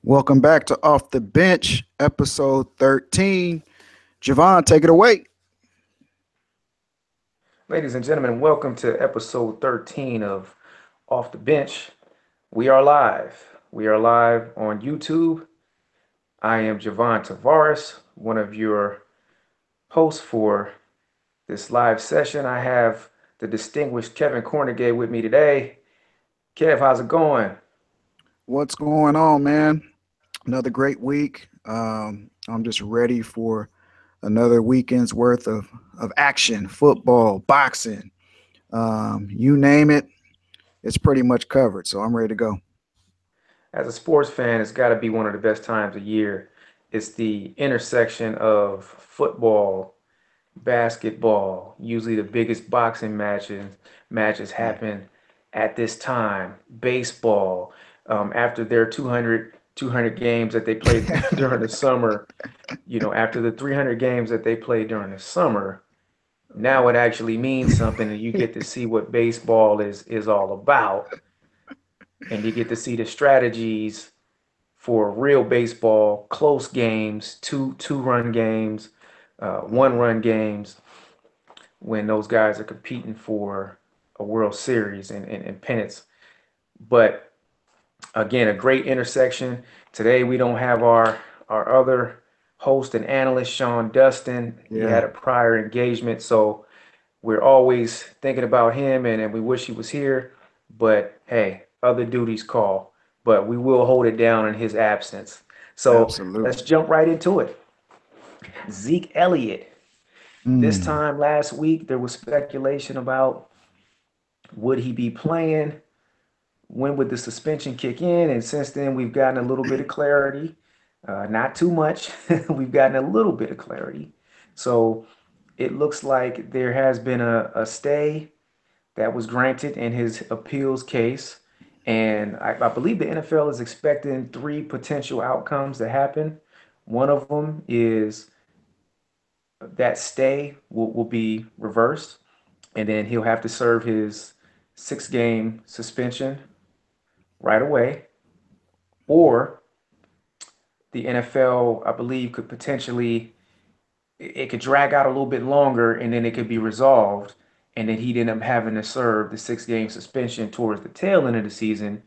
Welcome back to Off the Bench, episode 13. Javon, take it away. Ladies and gentlemen, welcome to episode 13 of Off the Bench. We are live. We are live on YouTube. I am Javon Tavares, one of your hosts for this live session. I have the distinguished Kevin Cornegay with me today. Kev, how's it going? What's going on, man? Another great week. I'm just ready for another weekend's worth of action, football, boxing, you name it. It's pretty much covered, so I'm ready to go. As a sports fan, it's got to be one of the best times of year. It's the intersection of football, basketball. Usually the biggest boxing matches happen at this time. Baseball, after their 200 games that they played during the summer, after the 300 games that they played during the summer, now it actually means something, and you get to see what baseball is all about, and you get to see the strategies for real baseball, close games, two run games, 1 run games, when those guys are competing for a World Series and pennants. But again, a great intersection. Today we don't have our other host and analyst, Sean Dustin. He Yeah, had a prior engagement, so we're always thinking about him, and we wish he was here. But hey, other duties call. But we will hold it down in his absence. So let's absolutely. jump right into it. Zeke Elliott. This Mm, time last week, there was speculation about would he be playing? When would the suspension kick in? And since then, we've gotten a little bit of clarity. Not too much. We've gotten a little bit of clarity. So it looks like there has been a stay that was granted in his appeals case. And I believe the NFL is expecting three potential outcomes to happen. One of them is that stay will be reversed, and then he'll have to serve his 6 game suspension right away. Or the NFL, I believe, could potentially, it could drag out a little bit longer and then it could be resolved. And then he'd end up having to serve the 6 game suspension towards the tail end of the season.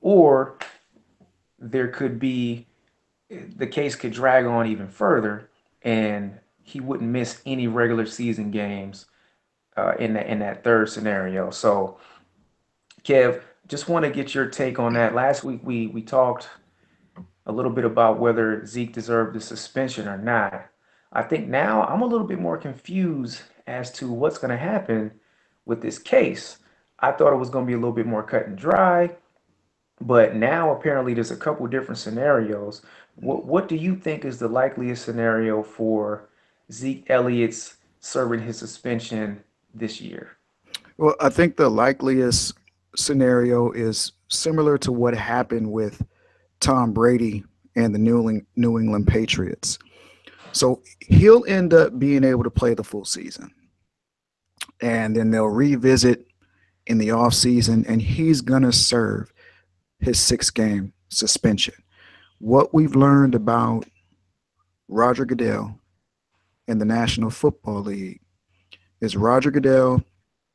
Or there could be, the case could drag on even further and he wouldn't miss any regular season games in that third scenario. So, Kev, just want to get your take on that. Last week we talked a little bit about whether Zeke deserved the suspension or not. I think now I'm a little bit more confused as to what's going to happen with this case. I thought it was going to be a little bit more cut and dry, but now apparently there's a couple different scenarios. What do you think is the likeliest scenario for Zeke Elliott's serving his suspension this year? well, I think the likeliest scenario is similar to what happened with Tom Brady and the New England Patriots. So he'll end up being able to play the full season, and then they'll revisit in the offseason, and he's going to serve his 6 game suspension. What we've learned about Roger Goodell in the National Football League is Roger Goodell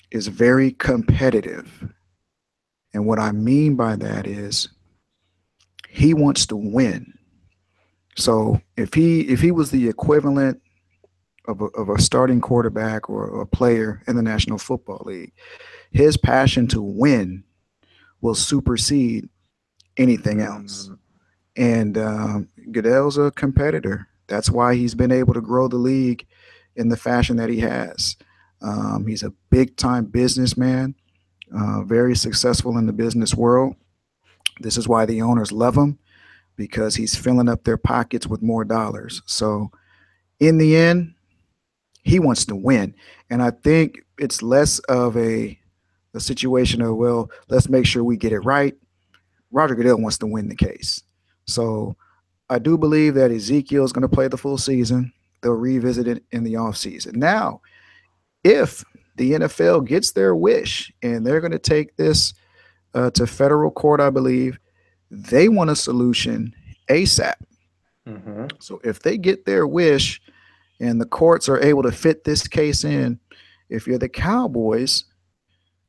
is very competitive. And what I mean by that is he wants to win. So if he was the equivalent of a starting quarterback or a player in the National Football League, his passion to win will supersede anything else. Mm, And Goodell's a competitor. That's why he's been able to grow the league in the fashion that he has. He's a big time businessman, very successful in the business world. This is why the owners love him because he's filling up their pockets with more dollars. So in the end, he wants to win. And I think it's less of a situation of, well, let's make sure we get it right. Roger Goodell wants to win the case. So I do believe that Ezekiel is going to play the full season. They'll revisit it in the offseason. Now, if the NFL gets their wish and they're going to take this to federal court, I believe they want a solution ASAP. Mm-hmm. So if they get their wish and the courts are able to fit this case in, if you're the Cowboys,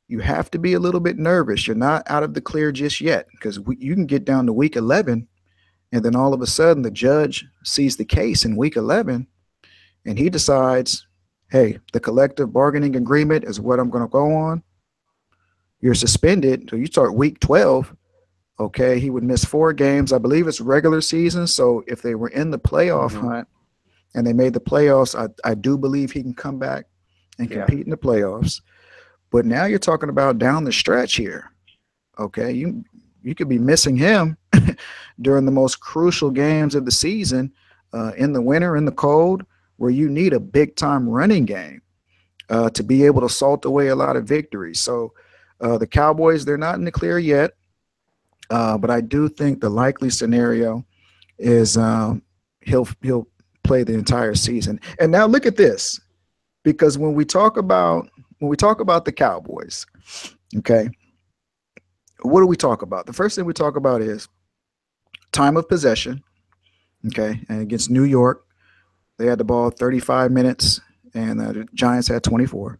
you have to be a little bit nervous. You're not out of the clear just yet because you can get down to week 11, and then all of a sudden the judge sees the case in week 11 and he decides, hey, the collective bargaining agreement is what I'm going to go on. You're suspended. So you start week 12. Okay. He would miss 4 games. I believe it's regular season. So if they were in the playoff Mm-hmm. hunt and they made the playoffs, I do believe he can come back and Yeah. compete in the playoffs. But now you're talking about down the stretch here. Okay. You could be missing him during the most crucial games of the season, in the winter, in the cold, where you need a big time running game to be able to salt away a lot of victories. So the Cowboys, they're not in the clear yet, but I do think the likely scenario is he'll play the entire season. And now look at this, because when we talk about the Cowboys, okay, what do we talk about? The first thing we talk about is time of possession. Okay, and against New York, they had the ball 35 minutes, and the Giants had 24.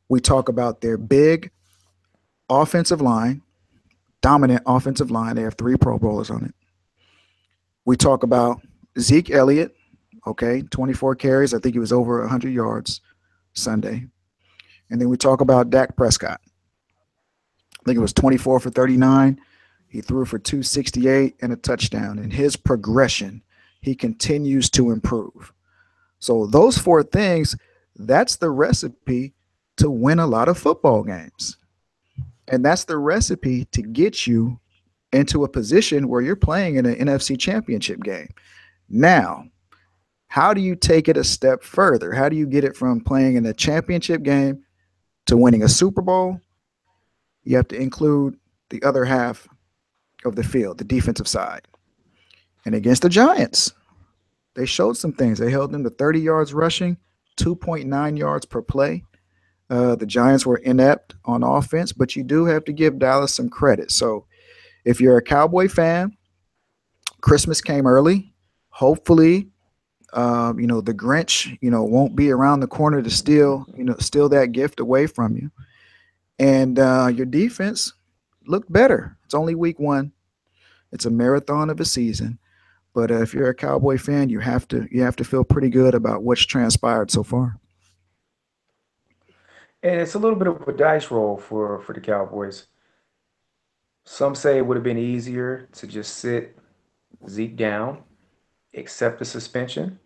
We talk about their big offensive line, dominant offensive line. They have 3 Pro Bowlers on it. We talk about Zeke Elliott, okay, 24 carries. I think he was over 100 yards Sunday. And then we talk about Dak Prescott. I think it was 24 for 39. He threw for 268 and a touchdown. And his progression, he continues to improve. So those 4 things, that's the recipe to win a lot of football games. And that's the recipe to get you into a position where you're playing in an NFC championship game. Now, how do you take it a step further? How do you get it from playing in a championship game to winning a Super Bowl? You have to include the other half of the field, the defensive side. And against the Giants, they showed some things. They held them to 30 yards rushing, 2.9 yards per play. The Giants were inept on offense, but you do have to give Dallas some credit. So if you're a Cowboy fan, Christmas came early. Hopefully, the Grinch, won't be around the corner to steal that gift away from you. And your defense looked better. It's only week 1. It's a marathon of a season. But if you're a Cowboy fan, you have to feel pretty good about what's transpired so far. And it's a little bit of a dice roll for the Cowboys. Some say it would have been easier to just sit Zeke down, accept the suspension,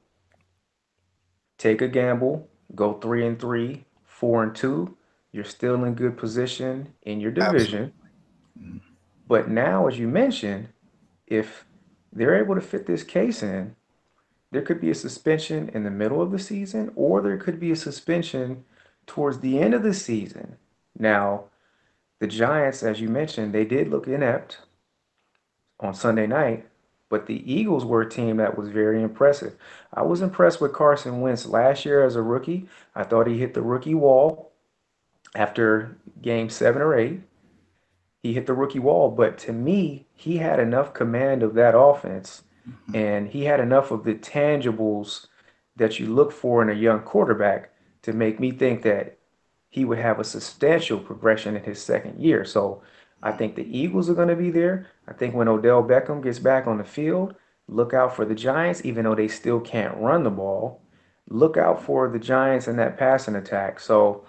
take a gamble, go 3-3, 4-2. You're still in good position in your Absolutely. division. But now, as you mentioned, if they're able to fit this case in, there could be a suspension in the middle of the season, or there could be a suspension towards the end of the season. Now, the Giants, as you mentioned, they did look inept on Sunday night, but the Eagles were a team that was very impressive. I was impressed with Carson Wentz last year as a rookie. I thought he hit the rookie wall after game 7 or 8. He hit the rookie wall, but to me, he had enough command of that offense and he had enough of the tangibles that you look for in a young quarterback to make me think that he would have a substantial progression in his second year. So I think the Eagles are going to be there. I think when Odell Beckham gets back on the field, look out for the Giants, even though they still can't run the ball. Look out for the Giants in that passing attack. So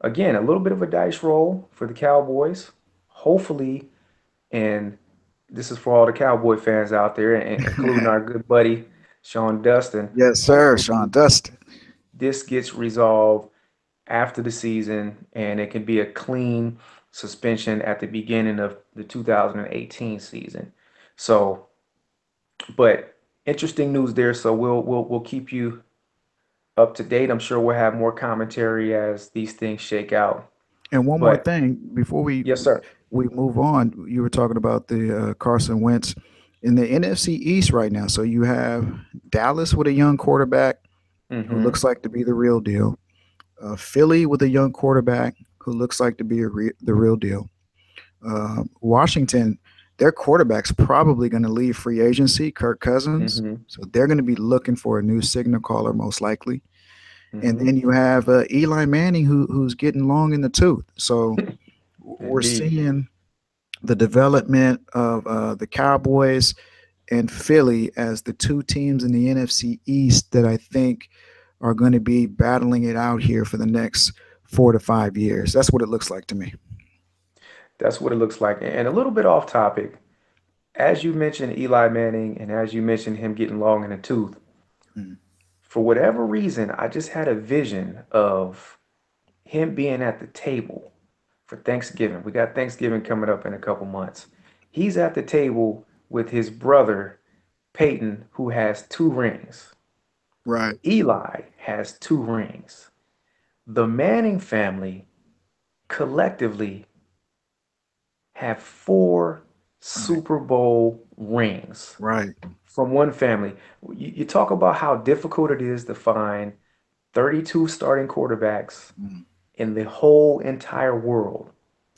again, a little bit of a dice roll for the Cowboys. Hopefully, and this is for all the Cowboy fans out there, including our good buddy Sean Dustin. Yes, sir, Sean Hopefully, Dustin. this gets resolved after the season and it can be a clean suspension at the beginning of the 2018 season. So, but interesting news there. So we'll keep you up to date. I'm sure we'll have more commentary as these things shake out. And one more But thing before we yes, sir. we move on, you were talking about the Carson Wentz in the NFC East right now. So you have Dallas with a young quarterback who Mm-hmm. looks like to be the real deal. Philly with a young quarterback who looks like to be the real deal. Washington Their quarterback's probably going to leave free agency, Kirk Cousins. Mm-hmm. So they're going to be looking for a new signal caller, most likely. And Mm-hmm. then you have Eli Manning, who's getting long in the tooth. So we're Indeed. seeing the development of the Cowboys and Philly as the two teams in the NFC East that I think are going to be battling it out here for the next 4 to 5 years. That's what it looks like to me. That's what it looks like. And a little bit off topic, as you mentioned Eli Manning and as you mentioned him getting long in the tooth, Mm. for whatever reason, I just had a vision of him being at the table for Thanksgiving. We got Thanksgiving coming up in a couple months. He's at the table with his brother, Peyton, who has 2 rings. Right. Eli has 2 rings. The Manning family collectively have 4 Super Bowl rings Right. from one family. You talk about how difficult it is to find 32 starting quarterbacks Mm. in the whole entire world.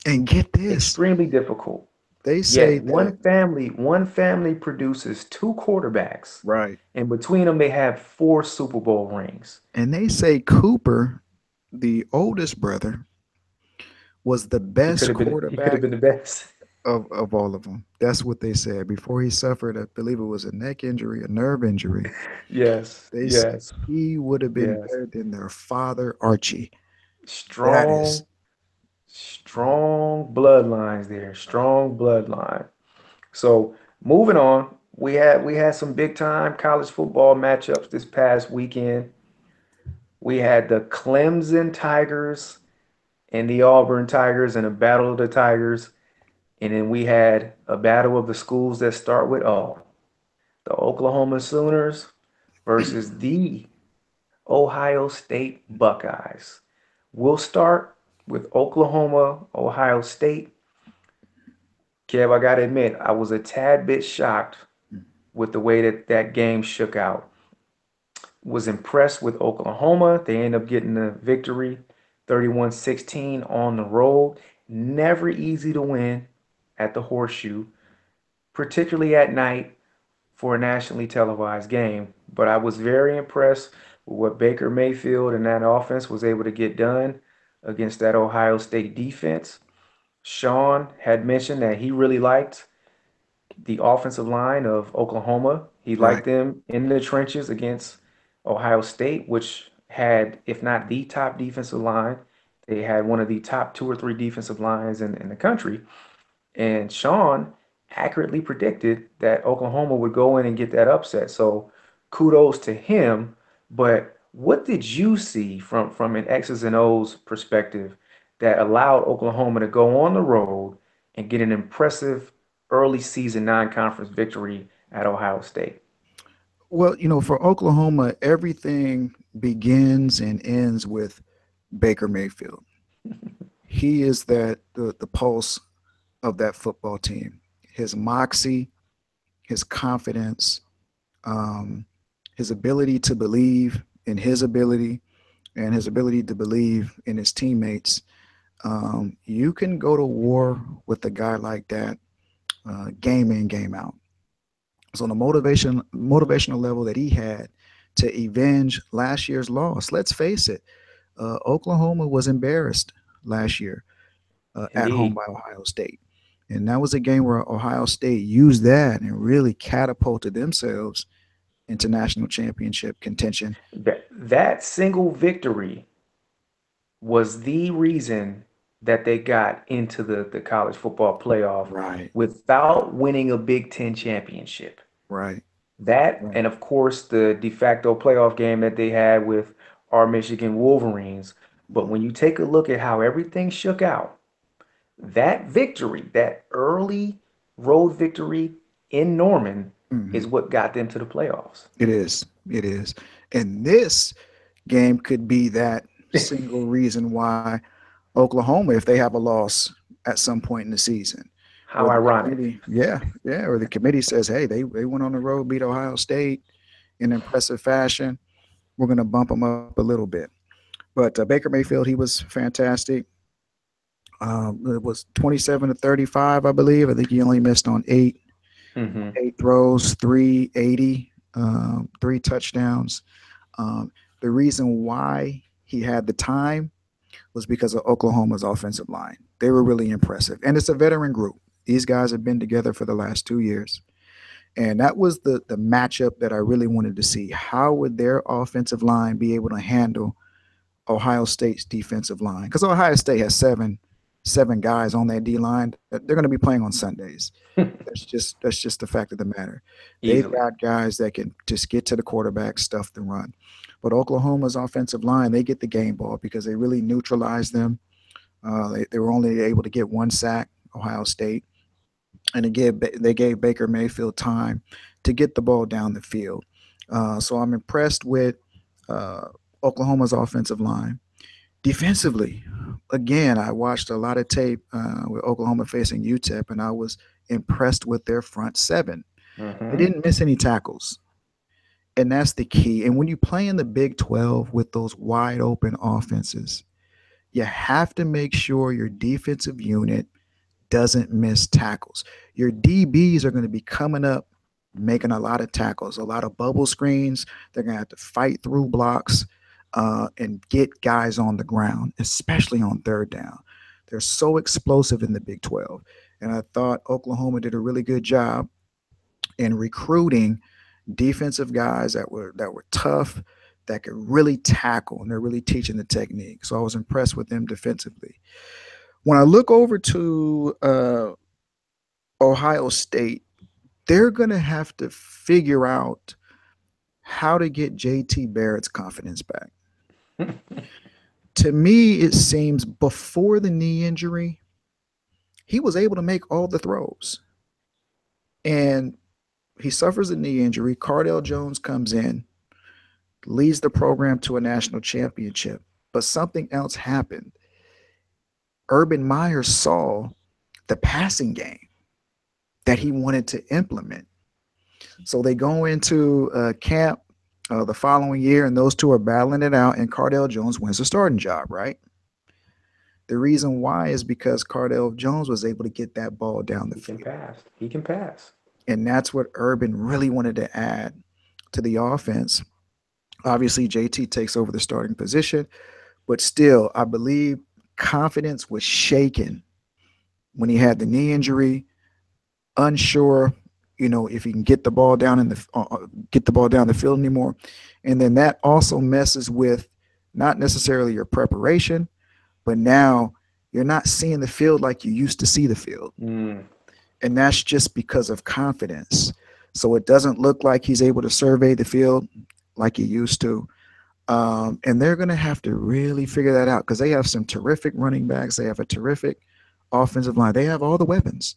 And get this, Extremely difficult. they say Yet that, one family produces 2 quarterbacks, right. and between them they have 4 Super Bowl rings. And they say Cooper, the oldest brother, was the best He could have quarterback been the best. of all of them. That's what they said before he suffered, I believe it was a neck injury, a nerve injury. Yes, They said yes, he would have been yes. better than their father, Archie. That is, Strong, strong bloodlines there. Strong bloodline. So moving on, we had some big time college football matchups this past weekend. We had the Clemson Tigers and the Auburn Tigers in a battle of the Tigers. And then we had a battle of the schools that start with O. The Oklahoma Sooners versus the Ohio State Buckeyes. We'll start with Oklahoma, Ohio State. Kev, I got to admit, I was a tad bit shocked with the way that that game shook out. Was impressed with Oklahoma. They end up getting the victory 31-16 on the road. Never easy to win at the Horseshoe, particularly at night for a nationally televised game. But I was very impressed with what Baker Mayfield and that offense was able to get done against that Ohio State defense. Sean had mentioned that he really liked the offensive line of Oklahoma. He right. liked them in the trenches against Ohio State, which had, if not the top defensive line, they had one of the top 2 or 3 defensive lines in the country. And Sean accurately predicted that Oklahoma would go in and get that upset. So kudos to him. But what did you see from an X's and O's perspective that allowed Oklahoma to go on the road and get an impressive early season non-conference victory at Ohio State? Well, for Oklahoma, everything begins and ends with Baker Mayfield. He is the pulse of that football team. His moxie, his confidence, um, his ability to believe in his ability, and his ability to believe in his teammates. You can go to war with a guy like that, game in, game out. So the motivational level that he had to avenge last year's loss. Let's face it, Oklahoma was embarrassed last year at home Indeed. by Ohio State. And that was a game where Ohio State used that and really catapulted themselves into national championship contention. That single victory was the reason that they got into the college football playoff Right, without winning a Big Ten championship. right, That, right. and of course, the de facto playoff game that they had with our Michigan Wolverines. But when you take a look at how everything shook out, that victory, that early road victory in Norman, Mm-hmm. is what got them to the playoffs. It is. It is. And this game could be that single reason why Oklahoma, if they have a loss at some point in the season, How or the ironic. committee, yeah, or the committee says, hey, they went on the road, beat Ohio State in impressive fashion. We're going to bump them up a little bit. But Baker Mayfield, he was fantastic. It was 27 to 35, I believe. I think he only missed on Mm-hmm. eight throws, 380, three touchdowns. Um, the reason why he had the time was because of Oklahoma's offensive line. They were really impressive, and it's a veteran group. These guys have been together for the last 2 years, and that was the matchup that I really wanted to see. How would their offensive line be able to handle Ohio State's defensive line? Because Ohio State has seven guys on that D line that they're going to be playing on Sundays. That's just the fact of the matter. They've Easily. got guys that can just get to the quarterback, stuff the run. But Oklahoma's offensive line, they get the game ball because they really neutralize them. They were only able to get one sack, Ohio State, and they gave Baker Mayfield time to get the ball down the field. So I'm impressed with uh, Oklahoma's offensive line. Defensively, again, I watched a lot of tape with Oklahoma facing UTEP, and I was impressed with their front seven. They Mm-hmm. didn't miss any tackles, and that's the key. And when you play in the Big 12 with those wide open offenses, you have to make sure your defensive unit doesn't miss tackles. Your DBs are going to be coming up making a lot of tackles, a lot of bubble screens. They're going to have to fight through blocks and get guys on the ground, especially on third down. They're so explosive in the Big 12. And I thought Oklahoma did a really good job in recruiting defensive guys that were tough, that could really tackle, and they're really teaching the technique. So I was impressed with them defensively. When I look over to Ohio State, they're going to have to figure out how to get JT Barrett's confidence back. To me, it seems before the knee injury, he was able to make all the throws. And he suffers a knee injury. Cardell Jones comes in, leads the program to a national championship. But something else happened. Urban Meyer saw the passing game that he wanted to implement. So they go into camp the following year, and those two are battling it out, and Cardell Jones wins the starting job, right? The reason why is because Cardell Jones was able to get that ball down the He can field. pass. He can pass. And that's what Urban really wanted to add to the offense. Obviously, JT takes over the starting position, but still, I believe confidence was shaken when he had the knee injury, unsure, if he can get the ball down in get the ball down the field anymore. And then that also messes with not necessarily your preparation, but now you're not seeing the field like you used to see the field. Mm. And that's just because of confidence. So it doesn't look like he's able to survey the field like he used to. And they're going to have to really figure that out because they have some terrific running backs. They have a terrific offensive line. They have all the weapons.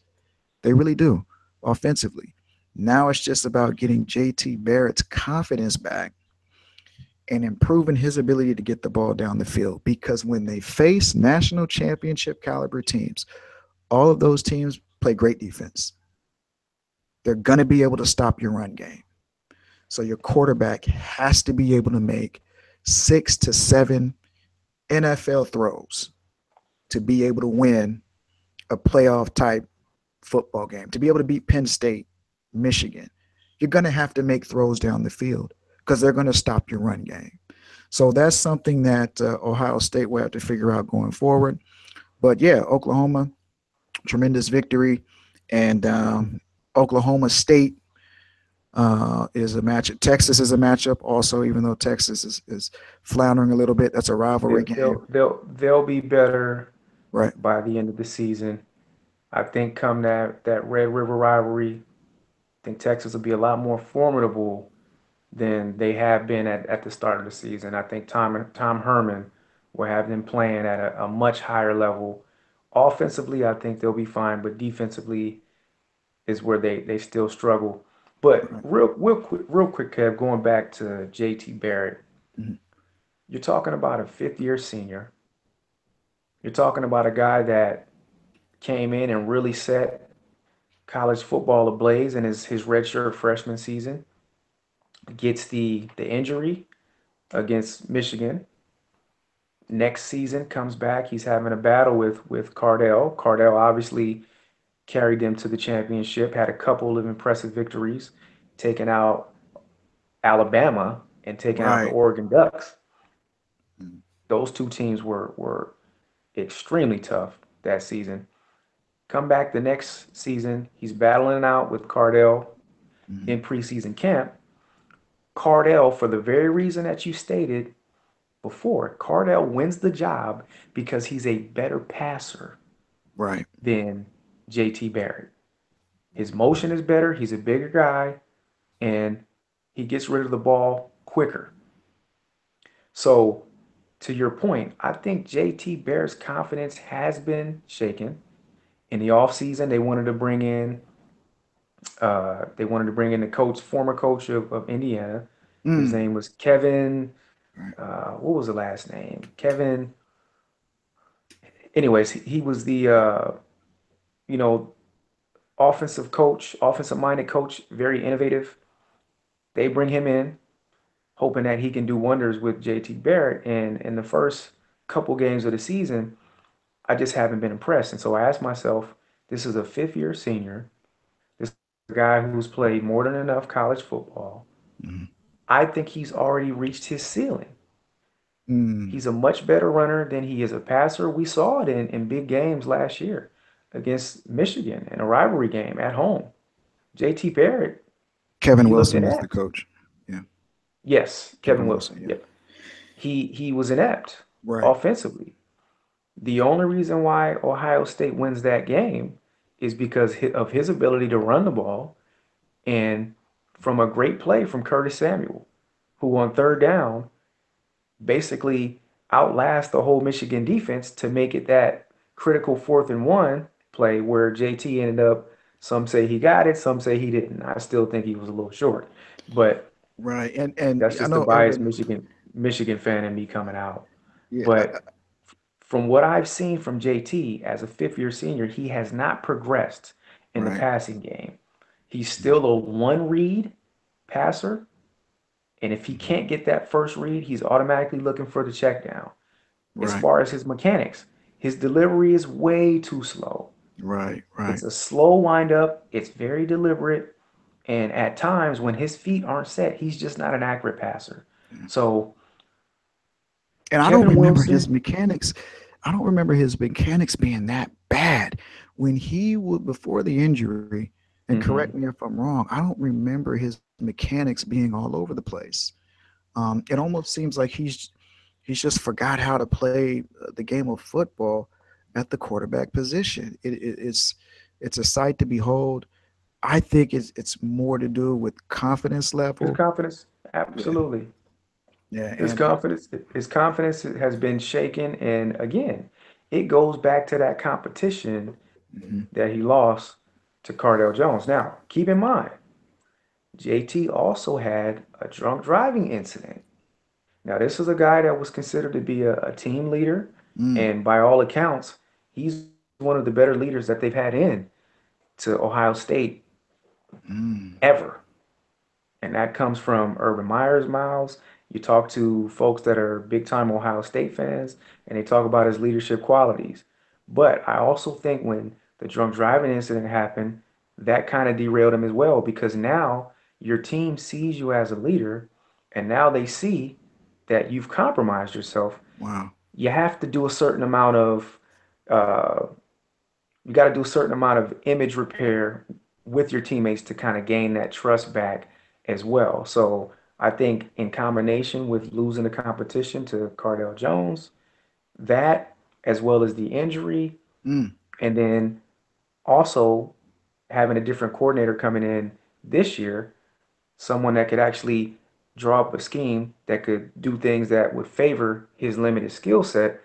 They really do offensively. Now it's just about getting JT Barrett's confidence back and improving his ability to get the ball down the field. Because when they face national championship caliber teams, all of those teams play great defense. They're going to be able to stop your run game. So your quarterback has to be able to make 6 to 7 NFL throws to be able to win a playoff type football game, to be able to beat Penn State, Michigan. You're going to have to make throws down the field because they're going to stop your run game. So that's something that Ohio State will have to figure out going forward. But yeah, Oklahoma, tremendous victory. And Oklahoma State is a matchup. Texas is a matchup also, even though Texas is floundering a little bit. That's a rivalry game. They'll be better Right. by the end of the season. I think come that Red River rivalry, I think Texas will be a lot more formidable than they have been at the start of the season. I think Tom Herman will have them playing at a much higher level. Offensively, I think they'll be fine, but defensively is where they still struggle. But Right. real quick, Kev, going back to JT Barrett, Mhm. you're talking about a fifth year senior. You're talking about a guy that came in and really set college football ablaze in his redshirt freshman season. Gets the injury against Michigan, Next season comes back. He's having a battle with Cardell. Cardell obviously carried them to the championship, had a couple of impressive victories, taking out Alabama and taking out the Right. Oregon Ducks. Mm, Those two teams were extremely tough that season. Come back the next season, he's battling out with Cardell mhm. in preseason camp. Cardell, for the very reason that you stated before, Cardell wins the job because he's a better passer Right. than JT Barrett. His motion is better, he's a bigger guy, and he gets rid of the ball quicker. So, to your point, I think JT Barrett's confidence has been shaken. In the offseason, they wanted to bring in the coach, former coach of Indiana. His Mm, name was Kevin. right. What was the last name? Kevin. Anyways, he was the you know offensive coach, offensive minded coach, very innovative. They bring him in, hoping that he can do wonders with JT Barrett. And in the first couple games of the season, I just haven't been impressed. And so I asked myself, this is a fifth year senior. This is a guy who's played more than enough college football. Mhm. I think he's already reached his ceiling. Mm, He's a much better runner than he is a passer. We saw it in big games last year against Michigan in a rivalry game at home. JT Barrett, Kevin he looked Wilson was the inept. coach. Yeah. Yes, Kevin Kevin Wilson. Wilson. Yeah. Yep. He was inept Right. offensively. The only reason why Ohio State wins that game is because of his ability to run the ball and from a great play from Curtis Samuel, who on third down basically outlast the whole Michigan defense to make it that critical 4th and 1 play where JT ended up. Some say he got it, some say he didn't. I still think he was a little short, but Right. And that's I just the know biased Urban. Michigan fan in me coming out. Yeah. But from what I've seen from JT as a fifth year senior, he has not progressed in the Right. passing game. He's Mhm. still a one read passer, and if he Mhm. can't get that first read, he's automatically looking for the check down. As Right. far as his mechanics, his delivery is way too slow. Right. Right. It's a slow windup, it's very deliberate, and at times when his feet aren't set, he's just not an accurate passer. Yeah. So, And I don't Kevin remember his Wilson, mechanics. I don't remember his mechanics being that bad when he would before the injury. And correct me mhm, if I'm wrong. I don't remember his mechanics being all over the place. It almost seems like he's just forgot how to play the game of football at the quarterback position. It's a sight to behold. I think it's more to do with confidence his level. confidence, Yeah, absolutely. yeah, His and confidence, his confidence has been shaken, and again, it goes back to that competition mhm. that he lost to Cardell Jones. Now, keep in mind, JT also had a drunk driving incident. Now, this is a guy that was considered to be a team leader, Mm, and by all accounts, he's one of the better leaders that they've had in to Ohio State mm, ever. And that comes from Urban Meyer's mouths. You talk to folks that are big time Ohio State fans, and they talk about his leadership qualities. But I also think when the drunk driving incident happened, that kind of derailed him as well because now your team sees you as a leader, and now they see that you've compromised yourself. wow, You have to do a certain amount of uh, you got to do a certain amount of image repair with your teammates to kind of gain that trust back as well. So I think in combination with losing the competition to Cardell Jones, that as well as the injury, mm, and then also having a different coordinator coming in this year, someone that could actually draw up a scheme that could do things that would favor his limited skill set,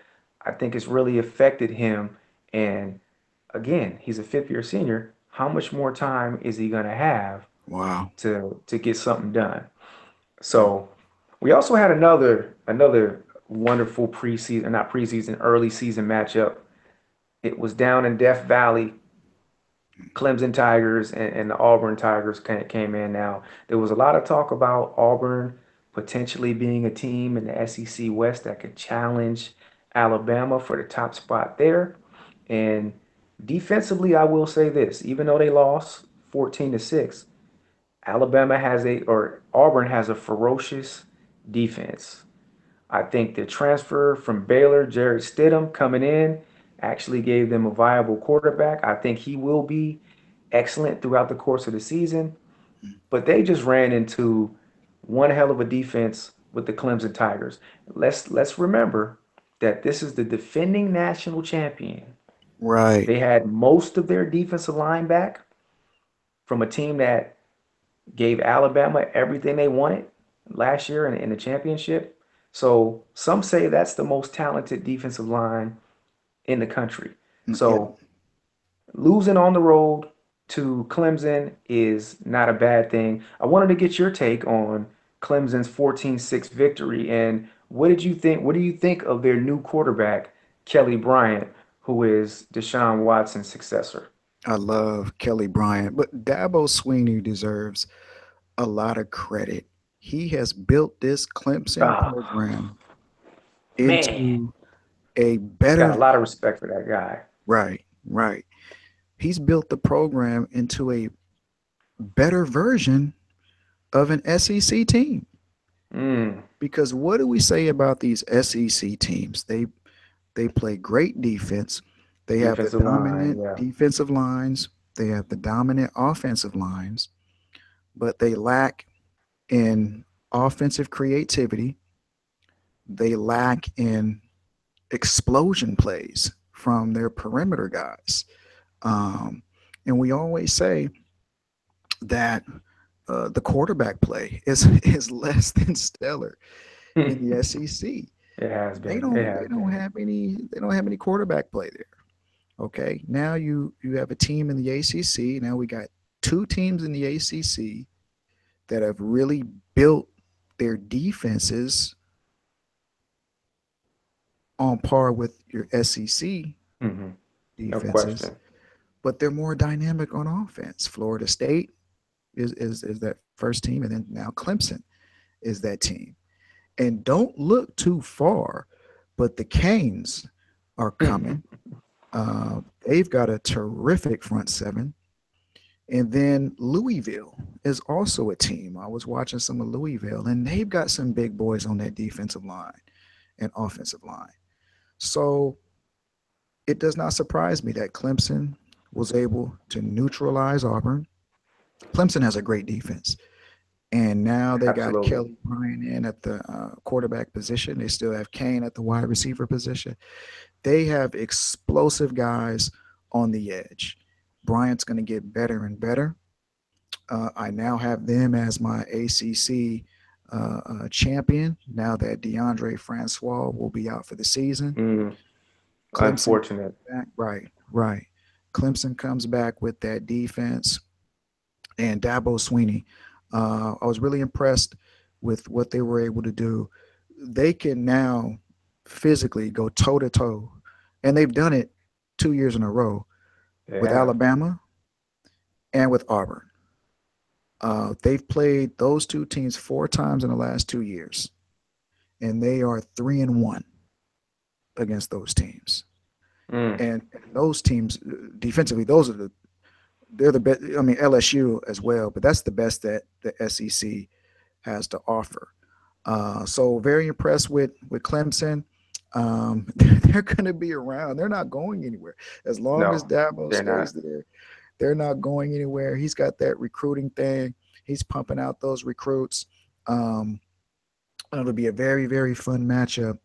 I think it's really affected him. And again, he's a fifth year senior. How much more time is he going to have wow. to get something done? So we also had another wonderful preseason, not preseason, early season matchup. It was down in Death Valley. Clemson Tigers and the Auburn Tigers came in. Now, there was a lot of talk about Auburn potentially being a team in the SEC West that could challenge Alabama for the top spot there. And defensively, I will say this, even though they lost 14-6, Alabama has a, or Auburn has a ferocious defense. I think the transfer from Baylor, Jared Stidham, coming in, actually gave them a viable quarterback. I think he will be excellent throughout the course of the season. But they just ran into one hell of a defense with the Clemson Tigers. Let's remember that this is the defending national champion. Right. They had most of their defensive line back from a team that gave Alabama everything they wanted last year in the championship. So some say that's the most talented defensive line in the country. Yeah, So losing on the road to Clemson is not a bad thing. I wanted to get your take on Clemson's 14-6 victory, and what did you think? What do you think of their new quarterback, Kelly Bryant, who is Deshaun Watson's successor? I love Kelly Bryant, but Dabo Sweeney deserves a lot of credit. He has built this Clemson Oh, program man, into a got a better, lot of respect for that guy. right, right. He's built the program into a better version of an SEC team. Mm, Because what do we say about these SEC teams? They play great defense. They have the defensive line, dominant yeah. defensive lines. They have the dominant offensive lines, but they lack in offensive creativity. They lack in explosion plays from their perimeter guys. Um, and we always say that the quarterback play is less than stellar in It the SEC. has They been. It don't they has don't been. have any they don't have any quarterback play there. Okay, now you have a team in the ACC. Now we got two teams in the ACC that have really built their defenses on par with your SEC Hmm. No defenses, question. but they're more dynamic on offense. Florida State is that first team, and then now Clemson is that team. And don't look too far, but the Canes are coming. They've got a terrific front seven. And then Louisville is also a team. I was watching some of Louisville, and they've got some big boys on that defensive line and offensive line. So it does not surprise me that Clemson was able to neutralize Auburn. Clemson has a great defense. And now they got Absolutely. Kelly Bryant in at the quarterback position. They still have Kane at the wide receiver position. They have explosive guys on the edge. Bryant's going to get better and better. I now have them as my ACC champion now that DeAndre Francois will be out for the season. Mm, Clemson unfortunate. back, right, right. Clemson comes back with that defense and Dabo Sweeney. I was really impressed with what they were able to do. They can now physically go toe to toe, and they've done it 2 years in a row They with have. Alabama and with Auburn. They've played those two teams 4 times in the last 2 years, and they are 3-1 against those teams. Mm, And those teams defensively, those are they're the best. I mean LSU as well, but that's the best that the SEC has to offer. So very impressed with Clemson. They're going to be around. They're not going anywhere as long as no, Dabo they're stays not. there. They're not going anywhere. He's got that recruiting thing. He's pumping out those recruits. Um, it'll be a very fun matchup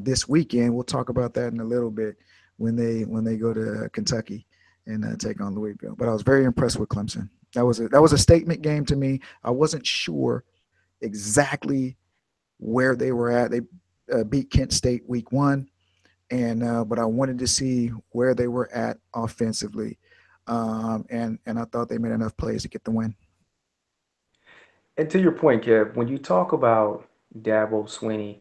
this weekend. We'll talk about that in a little bit when they go to Kentucky and take on Louisville. But I was very impressed with Clemson. That was a statement game to me. I wasn't sure exactly where they were at. They beat Kent State week one, and but I wanted to see where they were at offensively, and I thought they made enough plays to get the win. And to your point, Kev, when you talk about Dabo Sweeney,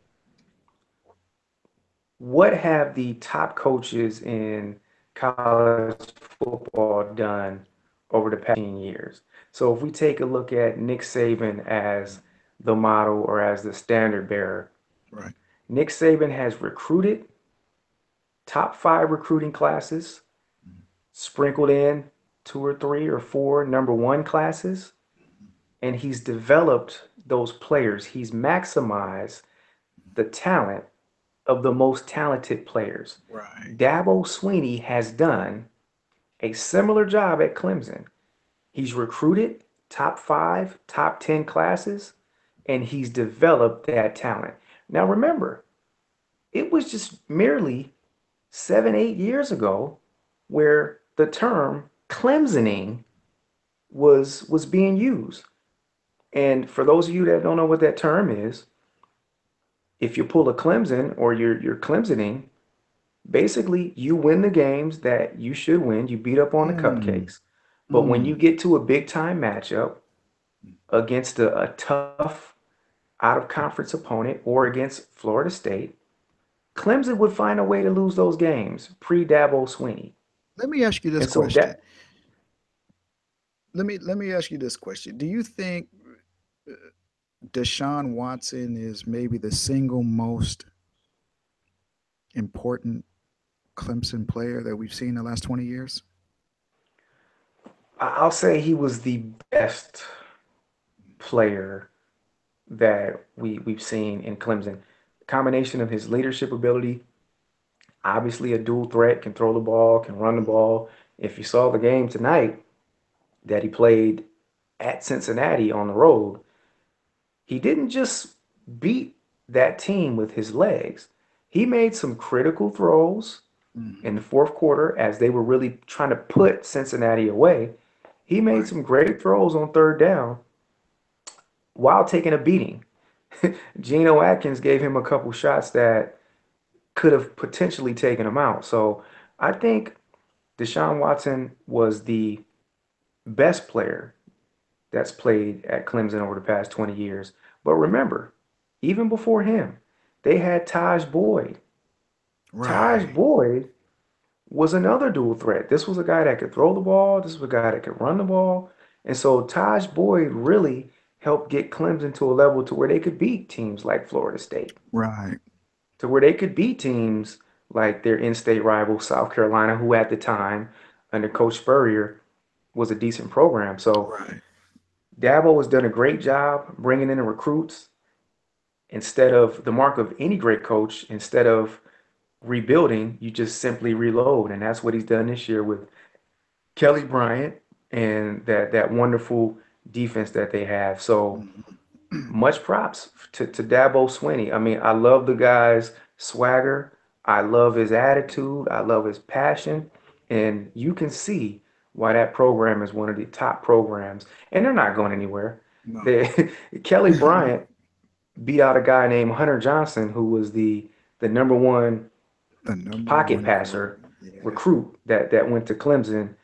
what have the top coaches in college football done over the past 15 years? So if we take a look at Nick Saban as the model or as the standard bearer, Right. Nick Saban has recruited, top 5 recruiting classes, sprinkled in 2 or 3 or 4 number 1 classes, and he's developed those players. He's maximized the talent of the most talented players. Right. Dabo Swinney has done a similar job at Clemson. He's recruited top 5, top 10 classes, and he's developed that talent. Now remember, it was just merely 7, 8 years ago where the term Clemsoning was being used. And for those of you that don't know what that term is, if you pull a Clemson or you're Clemsoning, basically you win the games that you should win. You beat up on the Mm, cupcakes. But when you mm. get to a big time matchup against a tough out of conference opponent or against Florida State, Clemson would find a way to lose those games pre Dabo Swinney. Let me ask you this And so question. that Let me ask you this question. Do you think Deshaun Watson is maybe the single most important Clemson player that we've seen in the last 20 years? I'll say he was the best player that we've seen in Clemson. Combination of his leadership ability, obviously a dual threat, can throw the ball, can run the ball. If you saw the game tonight that he played at Cincinnati on the road, he didn't just beat that team with his legs. He made some critical throws in the Mm-hmm. fourth quarter as they were really trying to put Cincinnati away. He made Right. some great throws on third down while taking a beating. Geno Atkins gave him a couple shots that could have potentially taken him out. So I think Deshaun Watson was the best player that's played at Clemson over the past 20 years. But remember, even before him, they had Taj Boyd. Taj Right. Boyd was another dual threat. This was a guy that could throw the ball, this was a guy that could run the ball. And so Taj Boyd really helped get Clemson to a level to where they could beat teams like Florida State, Right. to where they could beat teams like their in-state rival South Carolina, who at the time under Coach Spurrier was a decent program. So Right. Dabo has done a great job bringing in the recruits. Instead of the mark of any great coach, instead of rebuilding, you just simply reload, and that's what he's done this year with Kelly Bryant and that wonderful defense that they have. So Mhm. much props to Dabo Swinney. I mean, I love the guy's swagger. I love his attitude. I love his passion. And you can see why that program is one of the top programs. And they're not going anywhere. No. They, Kelly Bryant beat out a guy named Hunter Johnson, who was the number one The number pocket one passer quarterback. Yeah. recruit that went to Clemson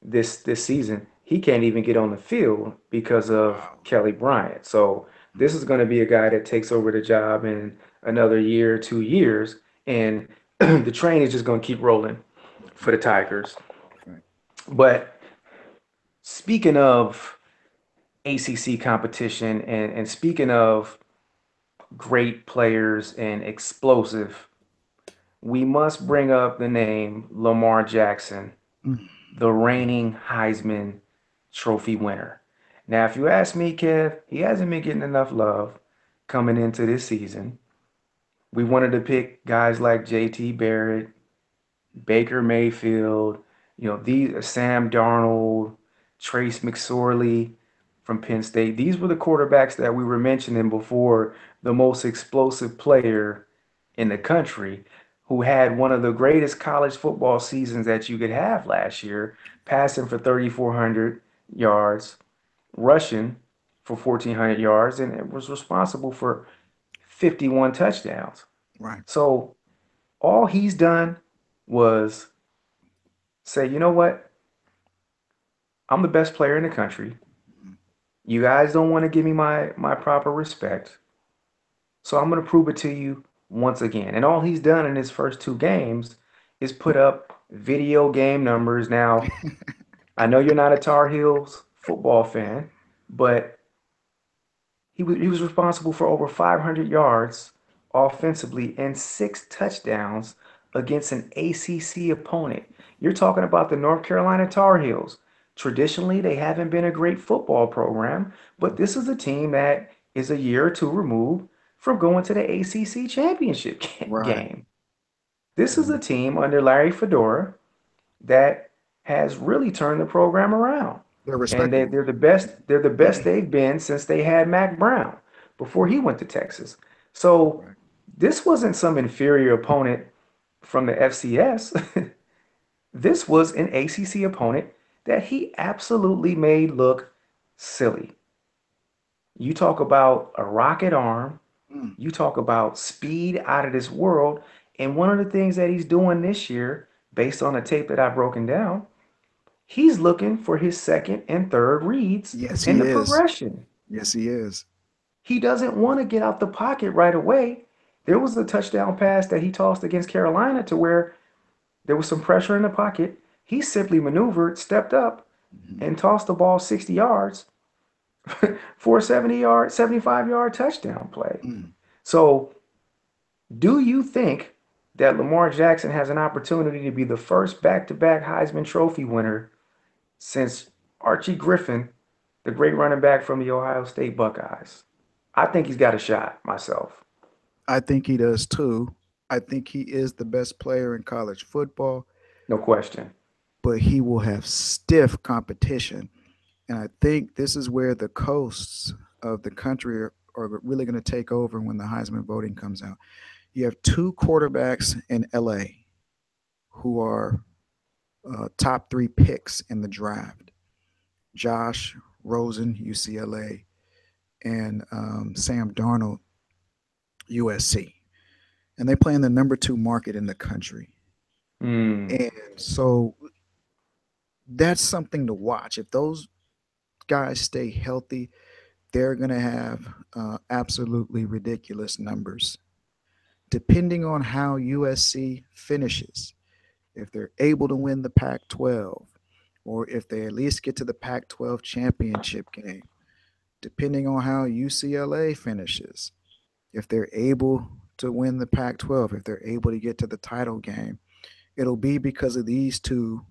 this season. He can't even get on the field because of Wow. Kelly Bryant. So this is going to be a guy that takes over the job in another year, 2 years, and the train is just going to keep rolling for the Tigers. Right. But speaking of ACC competition and speaking of great players and explosive, we must bring up the name Lamar Jackson, Mm. the reigning Heisman Trophy winner. Now, if you ask me, Kev, he hasn't been getting enough love coming into this season. We wanted to pick guys like JT Barrett, Baker Mayfield, these Sam Darnold, Trace McSorley from Penn State. These were the quarterbacks that we were mentioning before, the most explosive player in the country who had one of the greatest college football seasons that you could have last year, passing for 3,400 yards, rushing for 1,400 yards, and it was responsible for 51 touchdowns. Right. So all he's done was say, you know what? I'm the best player in the country. You guys don't want to give me my proper respect. So I'm going to prove it to you once again. And all he's done in his first 2 games is put up video game numbers. Now, I know you're not a Tar Heels football fan, but he was responsible for over 500 yards offensively and 6 touchdowns against an ACC opponent. You're talking about the North Carolina Tar Heels. Traditionally, they haven't been a great football program, but this is a team that is a year or two removed from going to the ACC championship Right. game. This is a Mhm. team under Larry Fedora that has really turned the program around. They're And respectable. they're the best, they're the best they've been since they had Mac Brown before he went to Texas. So Right. this wasn't some inferior opponent from the FCS. This was an ACC opponent that he absolutely made look silly. You talk about a rocket arm, Mm. you talk about speed out of this world. And one of the things that he's doing this year, based on the tape that I've broken down, he's looking for his second and third reads Yes, in he the is. progression. Yes, he is. He doesn't want to get out the pocket right away. There was a touchdown pass that he tossed against Carolina to where there was some pressure in the pocket. He simply maneuvered, stepped up, Mhm. and tossed the ball 60 yards for a 75-yard touchdown play. Mm. So, do you think that Lamar Jackson has an opportunity to be the first back-to-back Heisman Trophy winner since Archie Griffin, the great running back from the Ohio State Buckeyes? I think he's got a shot myself. I think he does too. I think he is the best player in college football, No question. but he will have stiff competition. And I think this is where the coasts of the country are really going to take over when the Heisman voting comes out. You have two quarterbacks in LA who are top three picks in the draft: Josh Rosen, UCLA, and Sam Darnold, USC. And they play in the number two market in the country. Mm, And so that's something to watch. If those guys stay healthy, they're going to have absolutely ridiculous numbers. Depending on how USC finishes, if they're able to win the Pac 12, or if they at least get to the Pac 12 championship game, depending on how UCLA finishes, if they're able to win the Pac 12, if they're able to get to the title game, it'll be because of these two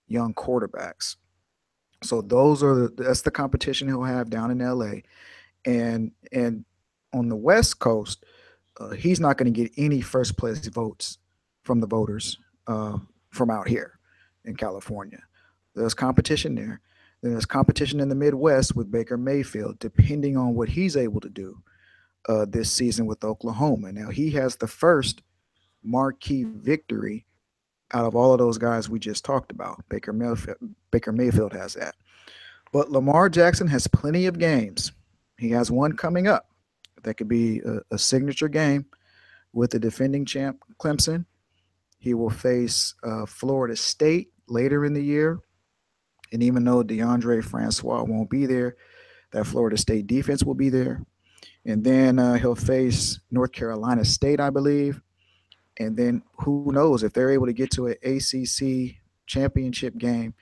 young quarterbacks. So that's the competition he'll have down in LA. And on the West Coast, he's not going to get any first place votes from the voters uh, from out here in California. There's competition there. Then there's competition in the Midwest with Baker Mayfield, depending on what he's able to do this season with Oklahoma. Now he has the first marquee victory out of all of those guys we just talked about. Baker Mayfield has that. But Lamar Jackson has plenty of games. He has one coming up that could be a signature game with the defending champ Clemson. He will face Florida State later in the year. And even though DeAndre Francois won't be there, that Florida State defense will be there. And then he'll face North Carolina State, I believe. And then who knows if they're able to get to an ACC championship game,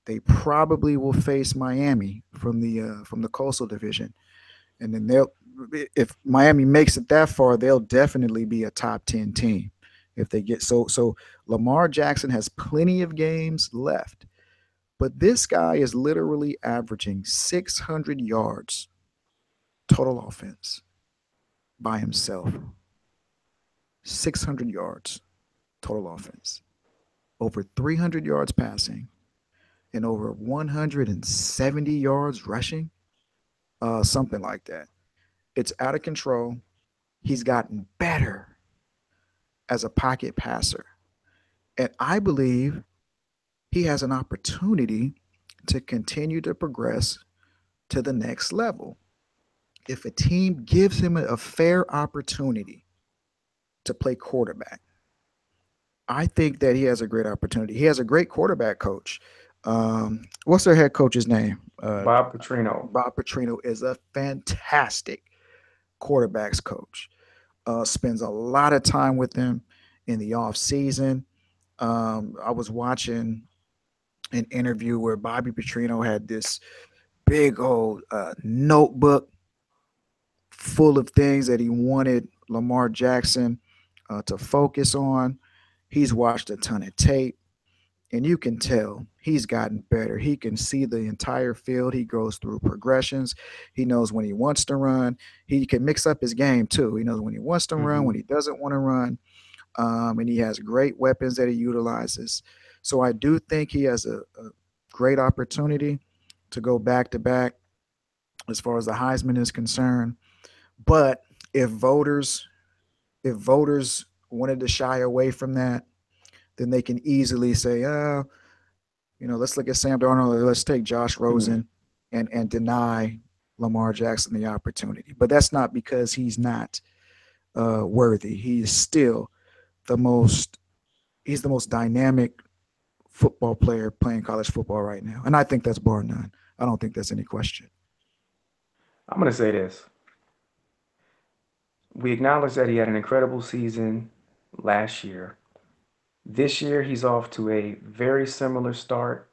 they probably will face Miami from the Coastal Division. And then they'll if Miami makes it that far, they'll definitely be a top 10 team if they get so Lamar Jackson has plenty of games left. But this guy is literally averaging 600 yards total offense by himself. 600 yards total offense. Over 300 yards passing and over 170 yards rushing. Something like that. It's out of control. He's gotten better as a pocket passer. And I believe he has an opportunity to continue to progress to the next level. If a team gives him a fair opportunity to play quarterback, I think that he has a great opportunity. He has a great quarterback coach. What's their head coach's name? Bob Petrino. Bob Petrino is a fantastic quarterbacks coach. Spends a lot of time with them in the off season. I was watching an interview where Bobby Petrino had this big old notebook full of things that he wanted Lamar Jackson to focus on. He's watched a ton of tape, and you can tell he's gotten better. He can see the entire field. He goes through progressions. He knows when he wants to run. He can mix up his game too. He knows when he wants to run, when Hmm. he doesn't want to run, and he has great weapons that he utilizes. So I do think he has a great opportunity to go back to back as far as the Heisman is concerned. But if voters if voters wanted to shy away from that, then they can easily say, let's look at Sam Darnold, let's take Josh Rosen Hmm. and deny Lamar Jackson the opportunity. But that's not because he's not worthy. He is still the most he's the most dynamic football player playing college football right now. And I think that's bar none. I don't think there's any question. I'm going to say this. We acknowledge that he had an incredible season last year. This year, he's off to a very similar start.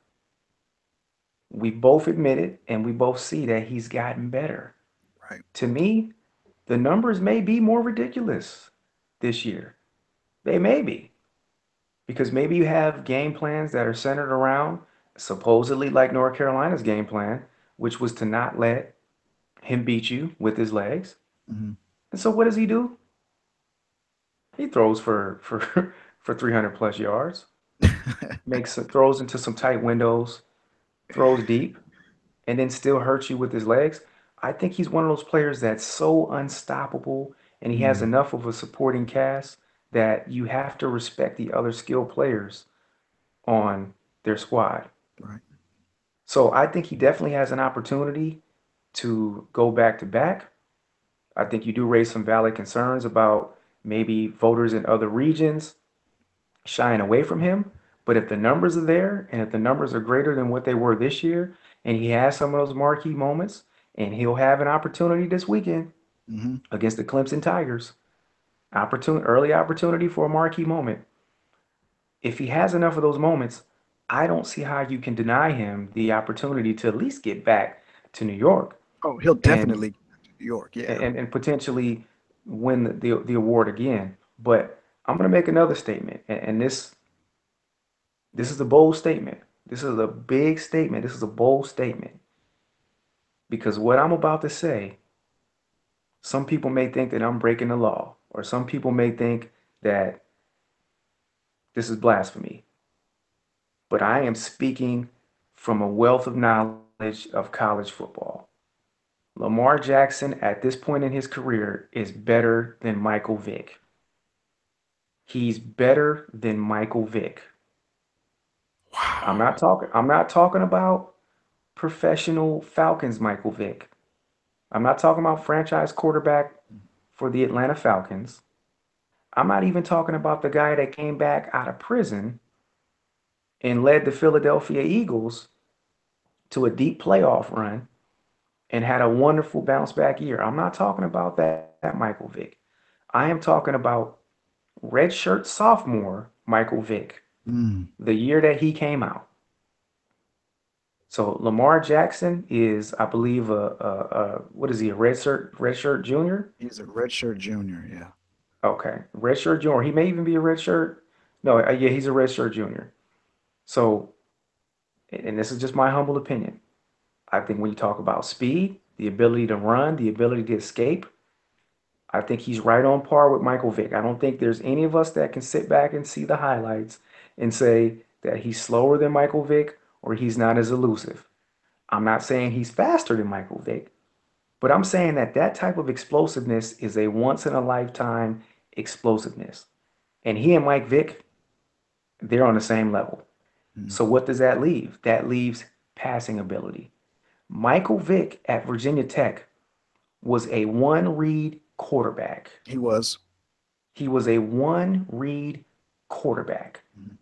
We both admit it and we both see that he's gotten better. Right. To me, the numbers may be more ridiculous this year. They may be. Because maybe you have game plans that are centered around supposedly like North Carolina's game plan, which was to not let him beat you with his legs. Mm-hmm. And so what does he do? He throws for 300 plus yards, makes throws into some tight windows, throws deep, and then still hurts you with his legs. I think he's one of those players that's so unstoppable and he has Mm, enough of a supporting cast that you have to respect the other skilled players on their squad. right. So I think he definitely has an opportunity to go back to back. I think you do raise some valid concerns about maybe voters in other regions shying away from him. But if the numbers are there and if the numbers are greater than what they were this year, and he has some of those marquee moments, and he'll have an opportunity this weekend Mm-hmm. against the Clemson Tigers, early opportunity for a marquee moment. If he has enough of those moments, I don't see how you can deny him the opportunity to at least get back to New York Oh, he'll and definitely New York. Yeah. and potentially win the award again. But I'm going to make another statement, and this is a bold statement. This is a big statement. This is a bold statement because what I'm about to say, some people may think that I'm breaking the law, or some people may think that this is blasphemy. But I am speaking from a wealth of knowledge of college football. Lamar Jackson at this point in his career is better than Michael Vick. He's better than Michael Vick. Wow. I'm not talking about professional Falcons Michael Vick. I'm not talking about franchise quarterback for the Atlanta Falcons. I'm not even talking about the guy that came back out of prison and led the Philadelphia Eagles to a deep playoff run and had a wonderful bounce back year. I'm not talking about that Michael Vick. I am talking about redshirt sophomore Michael Vick, Mm. the year that he came out. So Lamar Jackson is, I believe, what is he, a redshirt junior? He's a redshirt junior. Yeah. Okay, redshirt junior. He may even be a redshirt. No, yeah, he's a redshirt junior. So, and this is just my humble opinion. I think when you talk about speed, the ability to run, the ability to escape, I think he's right on par with Michael Vick. I don't think there's any of us that can sit back and see the highlights and say that he's slower than Michael Vick or he's not as elusive. I'm not saying he's faster than Michael Vick, but I'm saying that that type of explosiveness is a once in a lifetime explosiveness. And he and Mike Vick, they're on the same level. Mm. So what does that leave? That leaves passing ability. Michael Vick at Virginia Tech was a one read quarterback. He was. He was a one read quarterback. Mm.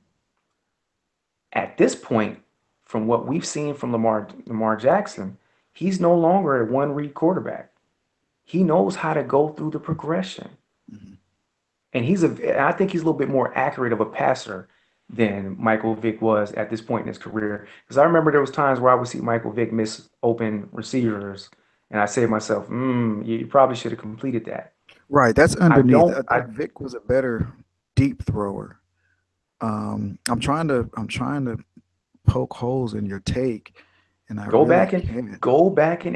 At this point, from what we've seen from Lamar Jackson, he's no longer a one read quarterback. He knows how to go through the progression. Mm. And I think he's a little bit more accurate of a passer than Michael Vick was at this point in his career. Because I remember there was times where I would see Michael Vick miss open receivers, and I say to myself, you probably should have completed that. Right. That's I underneath. don't. I I think Vic was a better deep thrower. I'm trying to poke holes in your take, and I Go really back and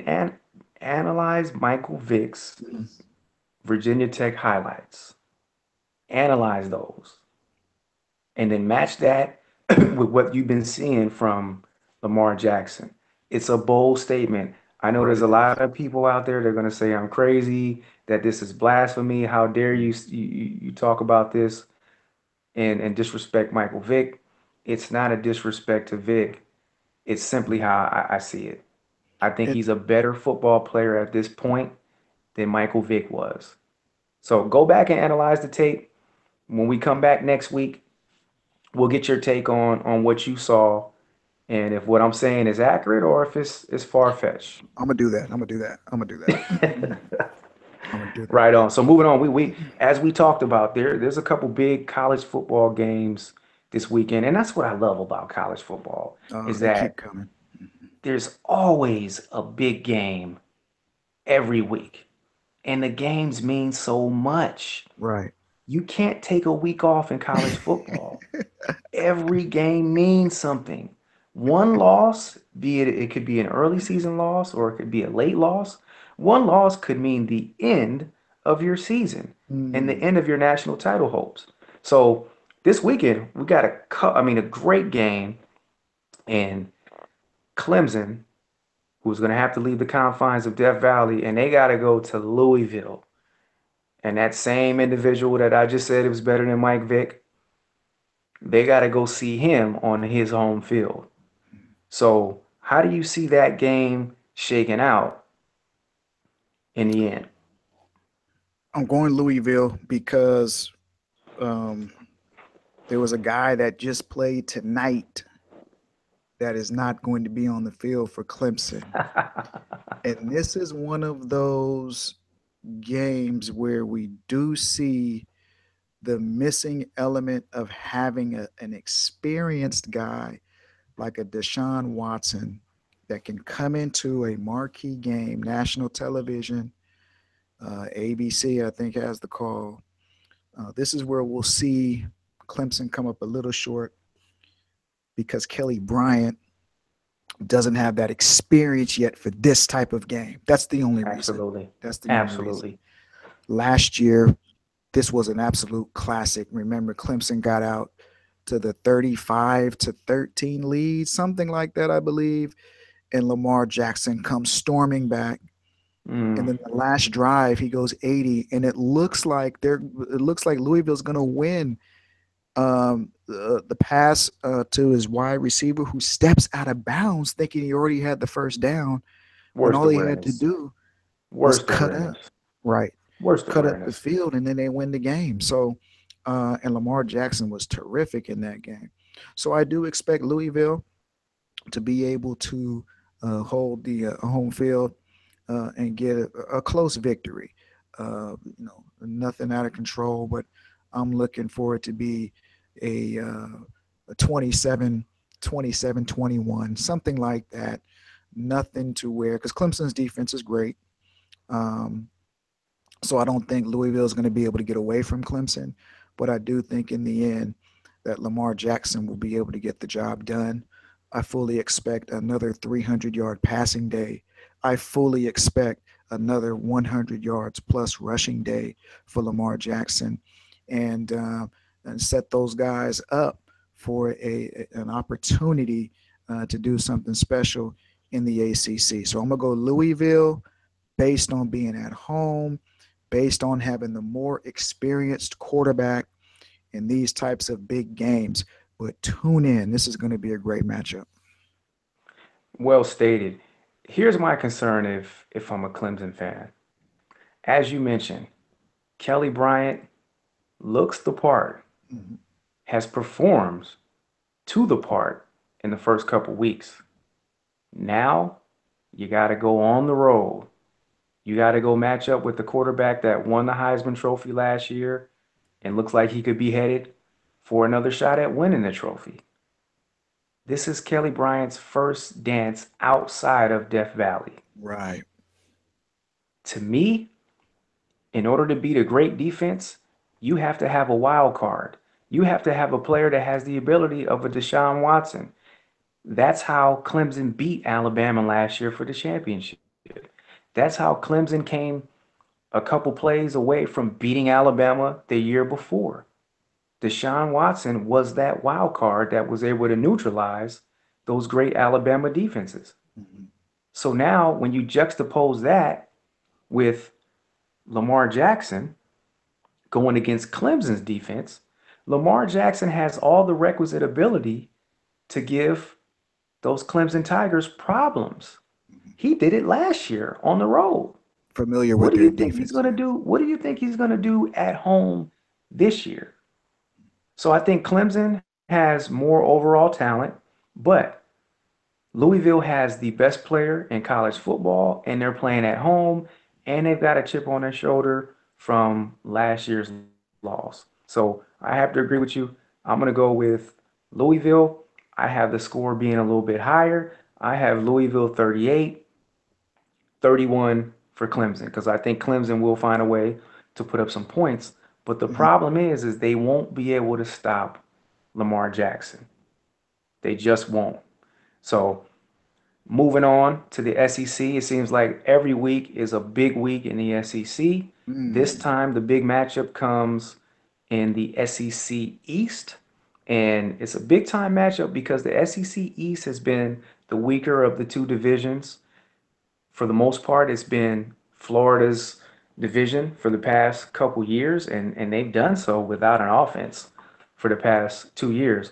can't. analyze Michael Vick's Mhm. Virginia Tech highlights. Analyze those, and then match that with what you've been seeing from Lamar Jackson. It's a bold statement. I know Right, there's it a lot is. of people out there that are going to say I'm crazy, that this is blasphemy. How dare Mm. you talk about this and disrespect Michael Vick? It's not a disrespect to Vick. It's simply how I see it. I think It, he's a better football player at this point than Michael Vick was. So go back and analyze the tape. When we come back next week, we'll get your take on what you saw and if what I'm saying is accurate or if it's far fetched. I'm gonna do that. I'm gonna do that. I'm gonna do that. I'm gonna do that. Right on. So moving on, we as we talked about, there's a couple big college football games this weekend, and that's what I love about college football is They keep that coming. there's always a big game every week, and the games mean so much. Right. You can't take a week off in college football. Every game means something. One loss, be it could be an early season loss or it could be a late loss. One loss could mean the end of your season and the Mm. end of your national title hopes. So this weekend we got a great game in Clemson, who's going to have to leave the confines of Death Valley, and they got to go to Louisville. And that same individual that I just said it was better than Mike Vick, they got to go see him on his home field. So, how do you see that game shaking out in the end? I'm going Louisville because um, there was a guy that just played tonight that is not going to be on the field for Clemson. And this is one of those games where we do see the missing element of having an experienced guy like a Deshaun Watson that can come into a marquee game, national television, ABC, I think, has the call. This is where we'll see Clemson come up a little short because Kelly Bryant doesn't have that experience yet for this type of game. That's the only reason. Absolutely. That's the only reason. Absolutely. Last year, this was an absolute classic. Remember, Clemson got out to the 35-13 lead, something like that, I believe. And Lamar Jackson comes storming back. And Mm, then the last drive, he goes 80, and it looks like Louisville's going to win. The pass to his wide receiver who steps out of bounds, thinking he already had the first down, when worst all he had to awareness. do was Worst cut up, awareness. right, Worst cut up the awareness. field, and then they win the game. So, and Lamar Jackson was terrific in that game. So I do expect Louisville to be able to hold the home field and get a close victory. Nothing out of control, but I'm looking for it to be a 27-21, something like that. Nothing to where, because Clemson's defense is great. Um, so I don't think Louisville is going to be able to get away from Clemson, but I do think in the end that Lamar Jackson will be able to get the job done. I fully expect another 300-yard passing day. I fully expect another 100 yards plus rushing day for Lamar Jackson, and and set those guys up for an opportunity to do something special in the ACC. So I'm gonna go Louisville based on being at home, based on having the more experienced quarterback in these types of big games. But tune in. This is going to be a great matchup. Well stated. Here's my concern if I'm a Clemson fan. As you mentioned, Kelly Bryant looks the part, Mhm. has performed to the part in the first couple weeks. Now you got to go on the road. You got to go match up with the quarterback that won the Heisman Trophy last year and looks like he could be headed for another shot at winning the trophy. This is Kelly Bryant's first dance outside of Death Valley. Right. To me, in order to beat a great defense, you have to have a wild card. You have to have a player that has the ability of a Deshaun Watson. That's how Clemson beat Alabama last year for the championship. That's how Clemson came a couple plays away from beating Alabama the year before. Deshaun Watson was that wild card that was able to neutralize those great Alabama defenses. Mhm. So now, when you juxtapose that with Lamar Jackson going against Clemson's defense, Lamar Jackson has all the requisite ability to give those Clemson Tigers problems. He did it last year on the road. Familiar What with do their you think he's defense. going to do? What do you think he's going to do at home this year? So I think Clemson has more overall talent, but Louisville has the best player in college football, and they're playing at home, and they've got a chip on their shoulder from last year's loss. So I have to agree with you. I'm going to go with Louisville. I have the score being a little bit higher. I have Louisville 38, 31 for Clemson because I think Clemson will find a way to put up some points. But the Mhm. problem is they won't be able to stop Lamar Jackson. They just won't. So moving on to the SEC, it seems like every week is a big week in the SEC. This Mm. time, the big matchup comes in the SEC East. And it's a big time matchup because the SEC East has been the weaker of the two divisions. For the most part, it's been Florida's division for the past couple years, and they've done so without an offense for the past 2 years.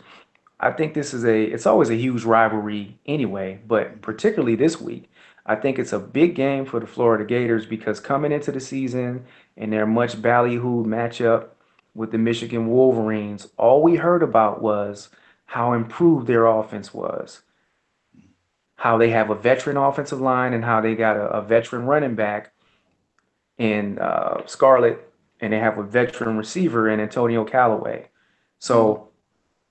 I think it's always a huge rivalry anyway, but particularly this week, I think it's a big game for the Florida Gators because coming into the season and their much ballyhooed matchup with the Michigan Wolverines, all we heard about was how improved their offense was, how they have a veteran offensive line and how they got a veteran running back in Scarlett, and they have a veteran receiver in Antonio Callaway. Mhm. So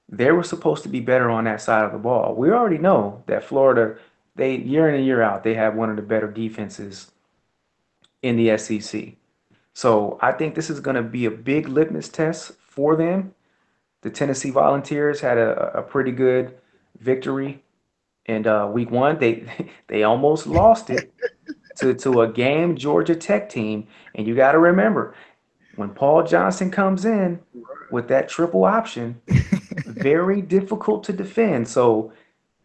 they were supposed to be better on that side of the ball. We already know that Florida, they year in and year out, they have one of the better defenses in the SEC. So I think this is going to be a big litmus test for them. The Tennessee Volunteers had a pretty good victory in week one. They they almost lost it to a game Georgia Tech team. And you got to remember, when Paul Johnson comes in with that triple option, very difficult to defend. So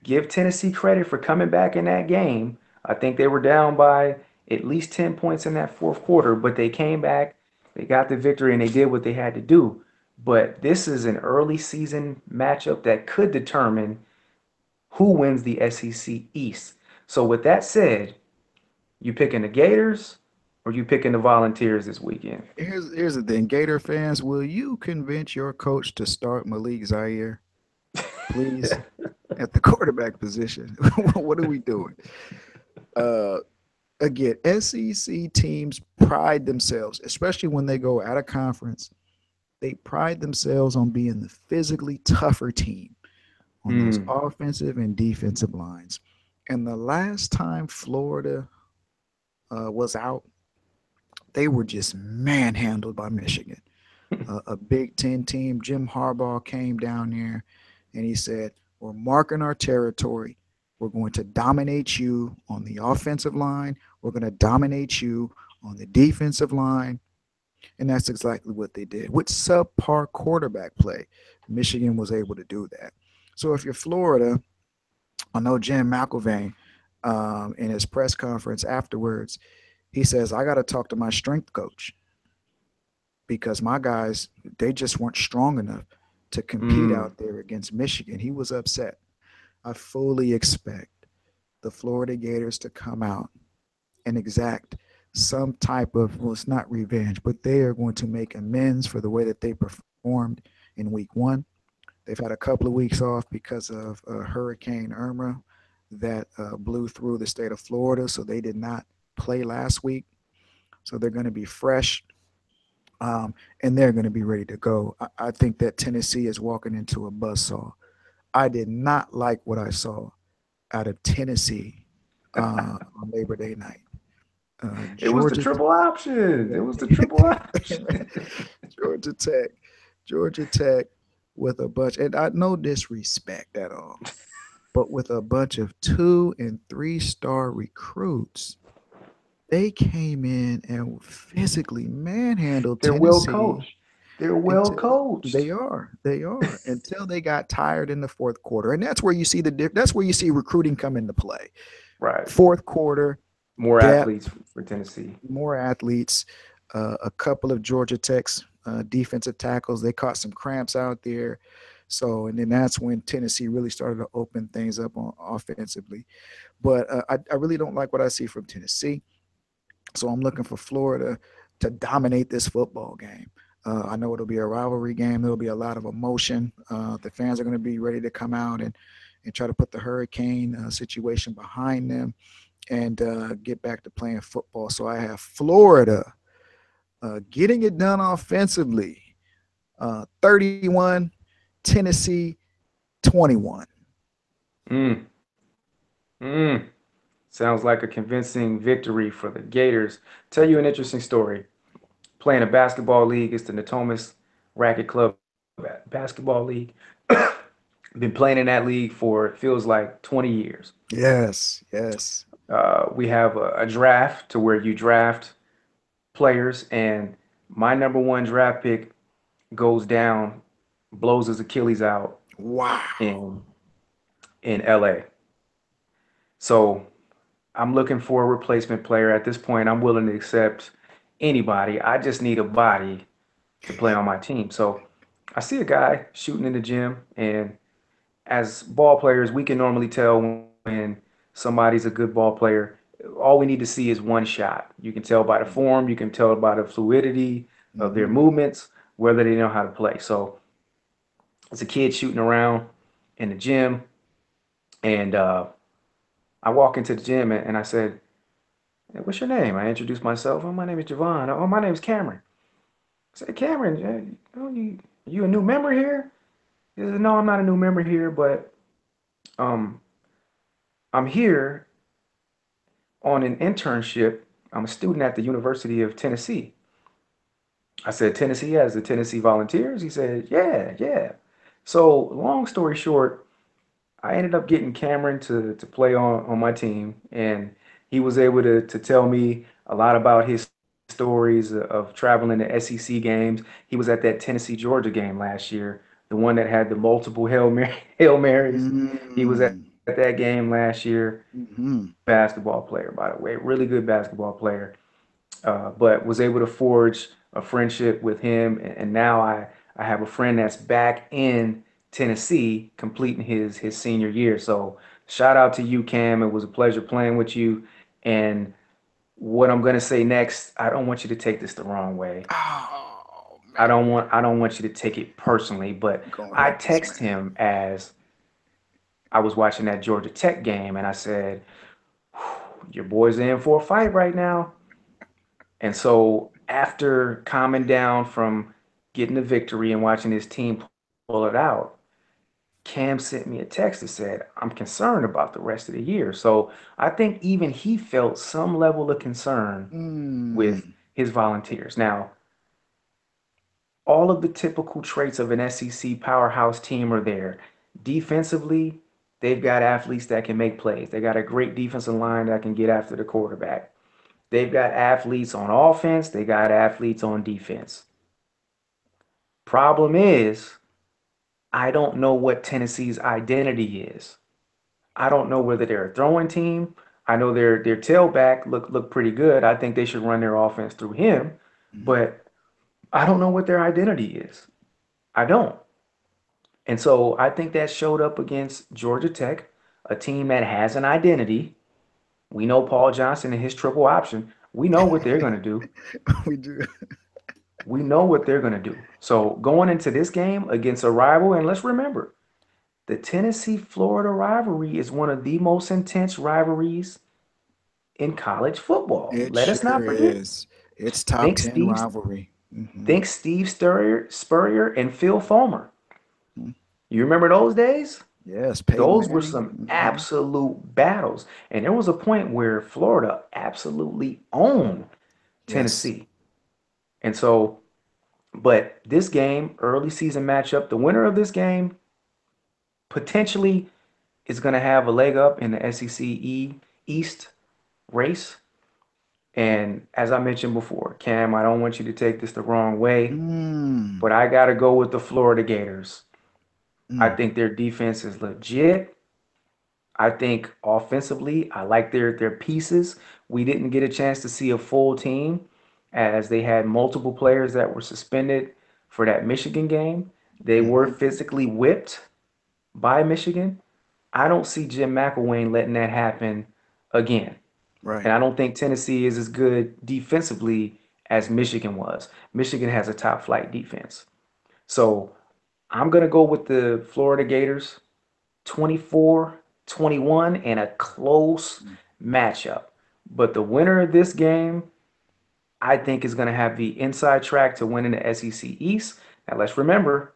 give Tennessee credit for coming back in that game. I think they were down by at least 10 points in that fourth quarter, but they came back, they got the victory, and they did what they had to do. But this is an early season matchup that could determine who wins the SEC East. So, with that said, you picking the Gators or you picking the Volunteers this weekend? Here's the thing, Gator fans, will you convince your coach to start Malik Zaire, please, at the quarterback position? What are we doing? Uh, Again, SEC teams pride themselves, especially when they go out of conference. They pride themselves on being the physically tougher team on those Mm, offensive and defensive lines. And the last time Florida was out, they were just manhandled by Michigan. A Big Ten team. Jim Harbaugh came down there and he said, "We're marking our territory. We're going to dominate you on the offensive line. We're going to dominate you on the defensive line." And that's exactly what they did. With subpar quarterback play, Michigan was able to do that. So if you're Florida, I know Jim McElvain in his press conference afterwards, he says, "I got to talk to my strength coach because my guys, they just weren't strong enough to compete mm. out there against Michigan." He was upset. I fully expect the Florida Gators to come out and exact some type of, well, it's not revenge, but they are going to make amends for the way that they performed in week one. They've had a couple of weeks off because of Hurricane Irma that blew through the state of Florida, so they did not play last week. So they're going to be fresh, and they're going to be ready to go. I think that Tennessee is walking into a buzzsaw. I did not like what I saw out of Tennessee on Labor Day night. It was the Georgia, triple option. It was the triple option. Georgia Tech, Georgia Tech. with a bunch, and I no disrespect at all, but with a bunch of 2 and 3 star recruits, they came in and physically manhandled They're well Tennessee coached. They're well until coached. they are until they got tired in the fourth quarter, and that's where you see that's where you see recruiting come into play. Right. Fourth quarter, More athletes depth, for Tennessee. more athletes, a couple of Georgia Tech's defensive tackles. They caught some cramps out there. So, and then that's when Tennessee really started to open things up on offensively. But I really don't like what I see from Tennessee. So I'm looking for Florida to dominate this football game. I know it'll be a rivalry game. There'll be a lot of emotion. The fans are going to be ready to come out and try to put the hurricane situation behind them and get back to playing football. So I have Florida getting it done offensively. 31, Tennessee 21. Mm. Mm. Sounds like a convincing victory for the Gators. Tell you an interesting story. Playing a basketball league, it's the Natomas Racket Club Basketball League. Been playing in that league for it feels like 20 years. Yes, yes. We have a draft to where you draft players, and my number one draft pick goes down, blows his Achilles out Wow. in LA. So I'm looking for a replacement player. At this point, I'm willing to accept anybody. I just need a body to play on my team. So I see a guy shooting in the gym, and as ball players, we can normally tell when somebody's a good ball player. All we need to see is one shot. You can tell by the form, you can tell by the fluidity of their Mm-hmm. movements, whether they know how to play. So it's a kid shooting around in the gym, and I walk into the gym and I said, "Hey, what's your name?" I introduced myself. "Oh, my name is Javon." "Oh, my name is Cameron." I said, "Cameron, you a new member here?" He said, "No, I'm not a new member here, but um, I'm here on an internship. I'm a student at the University of Tennessee." I said, "Tennessee has the Tennessee Volunteers?" He said, "Yeah, yeah." So long story short, I ended up getting Cameron to play on my team, and he was able to tell me a lot about his stories of traveling to SEC games. He was at that Tennessee Georgia game last year, the one that had the multiple Hail Marys. He was at Mm-hmm. that game last year. Mm-hmm. Basketball player, by the way, really good basketball player. But was able to forge a friendship with him, and now I have a friend that's back in Tennessee, completing his senior year. So shout out to you, Cam. It was a pleasure playing with you. And what I'm gonna say next, I don't want you to take this the wrong way. Oh I man, don't want I don't want you to take it personally, but gonna I hurt this text man. him as I was watching that Georgia Tech game, and I said, "Your boy's in for a fight right now." And so after calming down from getting the victory and watching his team pull it out, Cam sent me a text that said, "I'm concerned about the rest of the year." So I think even he felt some level of concern with Mm. his Volunteers. Now, all of the typical traits of an SEC powerhouse team are there. Defensively, they've got athletes that can make plays. They got a great defensive line that can get after the quarterback. They've got athletes on offense, they got athletes on defense. Problem is, I don't know what Tennessee's identity is. I don't know whether they're a throwing team. I know their tailback look pretty good. I think they should run their offense through him, but I don't know what their identity is. I don't. And so I think that showed up against Georgia Tech, a team that has an identity. We know Paul Johnson and his triple option. We know what they're going to do. We do. We know what they're going to do. So going into this game against a rival, and let's remember, the Tennessee Florida rivalry is one of the most intense rivalries in college football. It Let us not sure forget. is. It's top Think 10 Steve, rivalry. Mm-hmm. think Steve Spurrier and Phil Fulmer. You remember those days? Yes, Peyton Those were Manning. some Mm-hmm. absolute battles. And there was a point where Florida absolutely owned Yes. Tennessee. And so But this game, early season matchup, the winner of this game potentially is going to have a leg up in the SEC East race. And as I mentioned before, Cam, I don't want you to take this the wrong way, Mm, but I got to go with the Florida Gators. I mm, think their defense is legit. I think offensively, I like their pieces. We didn't get a chance to see a full team as they had multiple players that were suspended for that Michigan game. They were mhm. physically whipped by Michigan. I don't see Jim McElwain letting that happen again. Right. And I don't think Tennessee is as good defensively as Michigan was. Michigan has a top flight defense. So I'm going to go with the Florida Gators 24-21 and a close matchup. But the winner of this game, I think, is going to have the inside track to winning the SEC East. Now, let's remember,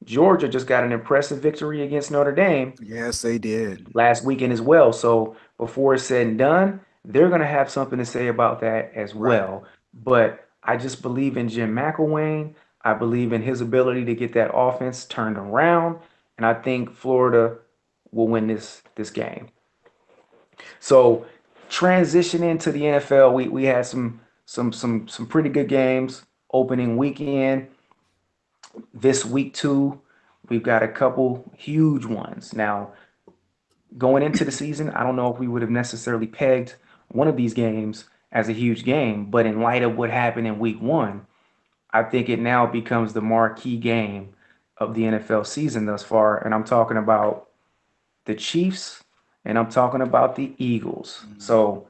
Georgia just got an impressive victory against Notre Dame Yes, they did. last weekend as well. So before it's said and done, they're going to have something to say about that as Right. well. But I just believe in Jim McElwain. I believe in his ability to get that offense turned around, and I think Florida will win this game. So transitioning to the NFL, we had some pretty good games opening weekend. This week too, we've got a couple huge ones. Now, going into the season, I don't know if we would have necessarily pegged one of these games as a huge game, but in light of what happened in week one, I think it now becomes the marquee game of the NFL season thus far. And I'm talking about the Chiefs and I'm talking about the Eagles. Mm. So,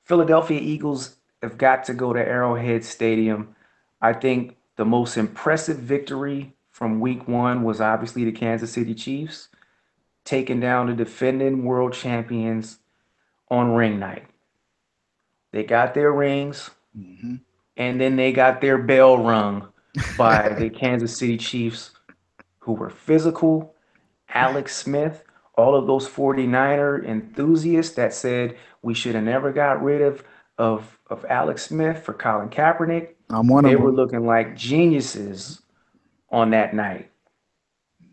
Philadelphia Eagles have got to go to Arrowhead Stadium. I think the most impressive victory from week one was obviously the Kansas City Chiefs taking down the defending world champions on ring night. They got their rings Mhm. and then they got their bell rung by the Kansas City Chiefs, who were physical. Alex Smith, all of those 49er enthusiasts that said we should have never got rid of Alex Smith for Colin Kaepernick, I'm one they of were them. looking like geniuses on that night.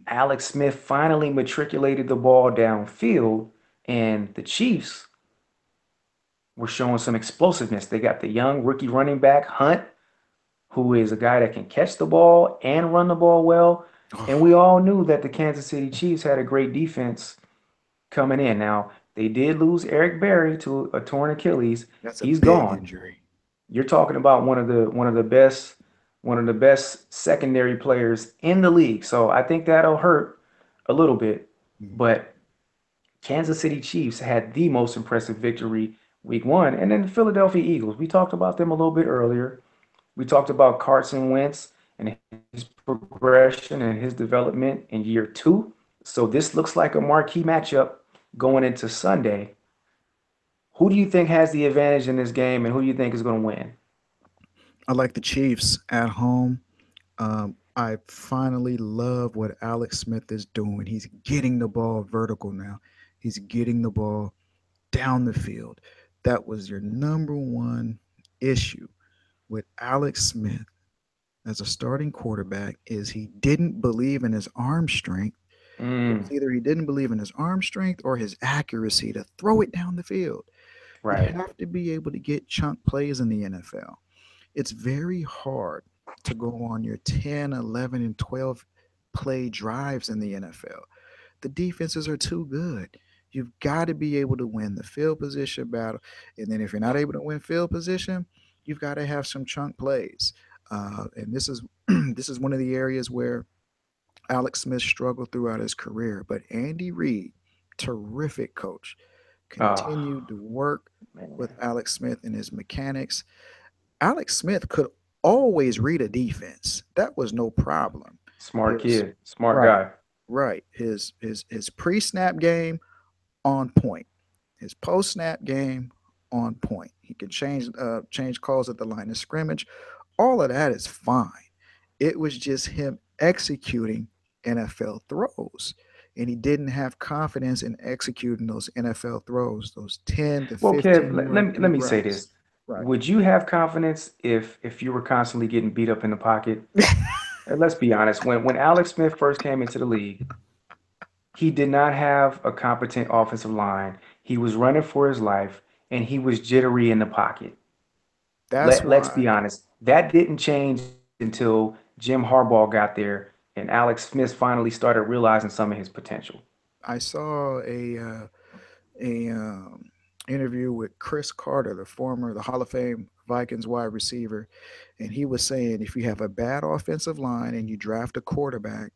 Alex Smith finally matriculated the ball downfield, and the Chiefs were showing some explosiveness. They got the young rookie running back, Hunt, who is a guy that can catch the ball and run the ball well. And we Oh, all knew that the Kansas City Chiefs had a great defense coming in. Now, they did lose Eric Berry to a torn Achilles. that's a He's big gone. injury. You're talking about one of the best secondary players in the league. So I think that'll hurt a little bit. Mm. But Kansas City Chiefs had the most impressive victory week one. And then the Philadelphia Eagles. We talked about them a little bit earlier. We talked about Carson Wentz and his progression and his development in year two. So this looks like a marquee matchup going into Sunday. Who do you think has the advantage in this game, and who do you think is going to win? I like the Chiefs at home. I finally love what Alex Smith is doing. He's getting the ball vertical now. He's getting the ball down the field. That was your number one issue with Alex Smith as a starting quarterback is he didn't believe in his arm strength. It was Mm, either he didn't believe in his arm strength or his accuracy to throw it down the field. You right. have to be able to get chunk plays in the NFL. It's very hard to go on your 10, 11, and 12 play drives in the NFL. The defenses are too good. You've got to be able to win the field position battle. And then if you're not able to win field position, you've got to have some chunk plays. And this is this is one of the areas where Alex Smith struggled throughout his career. But Andy Reid, terrific coach, Oh, continued to work with man. Alex Smith and his mechanics. Alex Smith could always read a defense. That was no problem. Smart His kid, smart right, guy. right. His pre-snap game on point. His post-snap game on point. He can change calls at the line of scrimmage. All of that is fine. It was just him executing NFL throws. And he didn't have confidence in executing those NFL throws, those 10 to Well, Kev, 15 let, let yard me let deep me say routes. this. Right. Would you have confidence if you were constantly getting beat up in the pocket? And let's be honest, when Alex Smith first came into the league, he did not have a competent offensive line. He was running for his life, and he was jittery in the pocket. That's Let's be why honest. That didn't change until Jim Harbaugh got there and Alex Smith finally started realizing some of his potential. I saw a interview with Chris Carter, the Hall of Fame Vikings wide receiver, and he was saying if you have a bad offensive line and you draft a quarterback,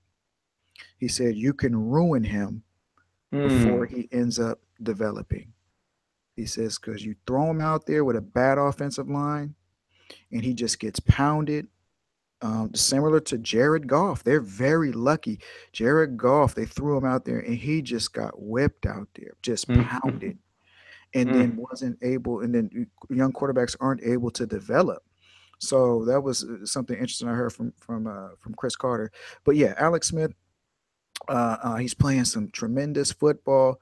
he said you can ruin him before Hmm. he ends up developing. He says because you throw him out there with a bad offensive line and he just gets pounded. Similar to Jared Goff, they're very lucky. Jared Goff, they threw him out there and he just got whipped out there, just pounded, and then wasn't able. And then young quarterbacks aren't able to develop. So that was something interesting I heard from Chris Carter. But yeah, Alex Smith, he's playing some tremendous football.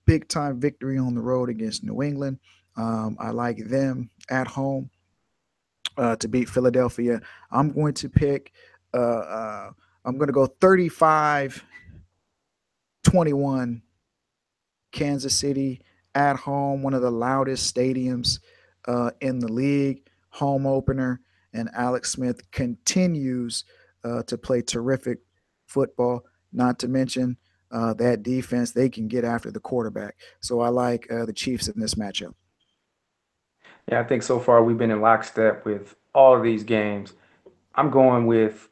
Big time victory on the road against New England. I like them at home to beat Philadelphia. I'm going to pick. Uh, uh, I'm going to go 35-21 Kansas City at home, one of the loudest stadiums in the league, home opener. And Alex Smith continues to play terrific football, not to mention that defense, they can get after the quarterback. So I like the Chiefs in this matchup. Yeah, I think so far we've been in lockstep with all of these games. I'm going with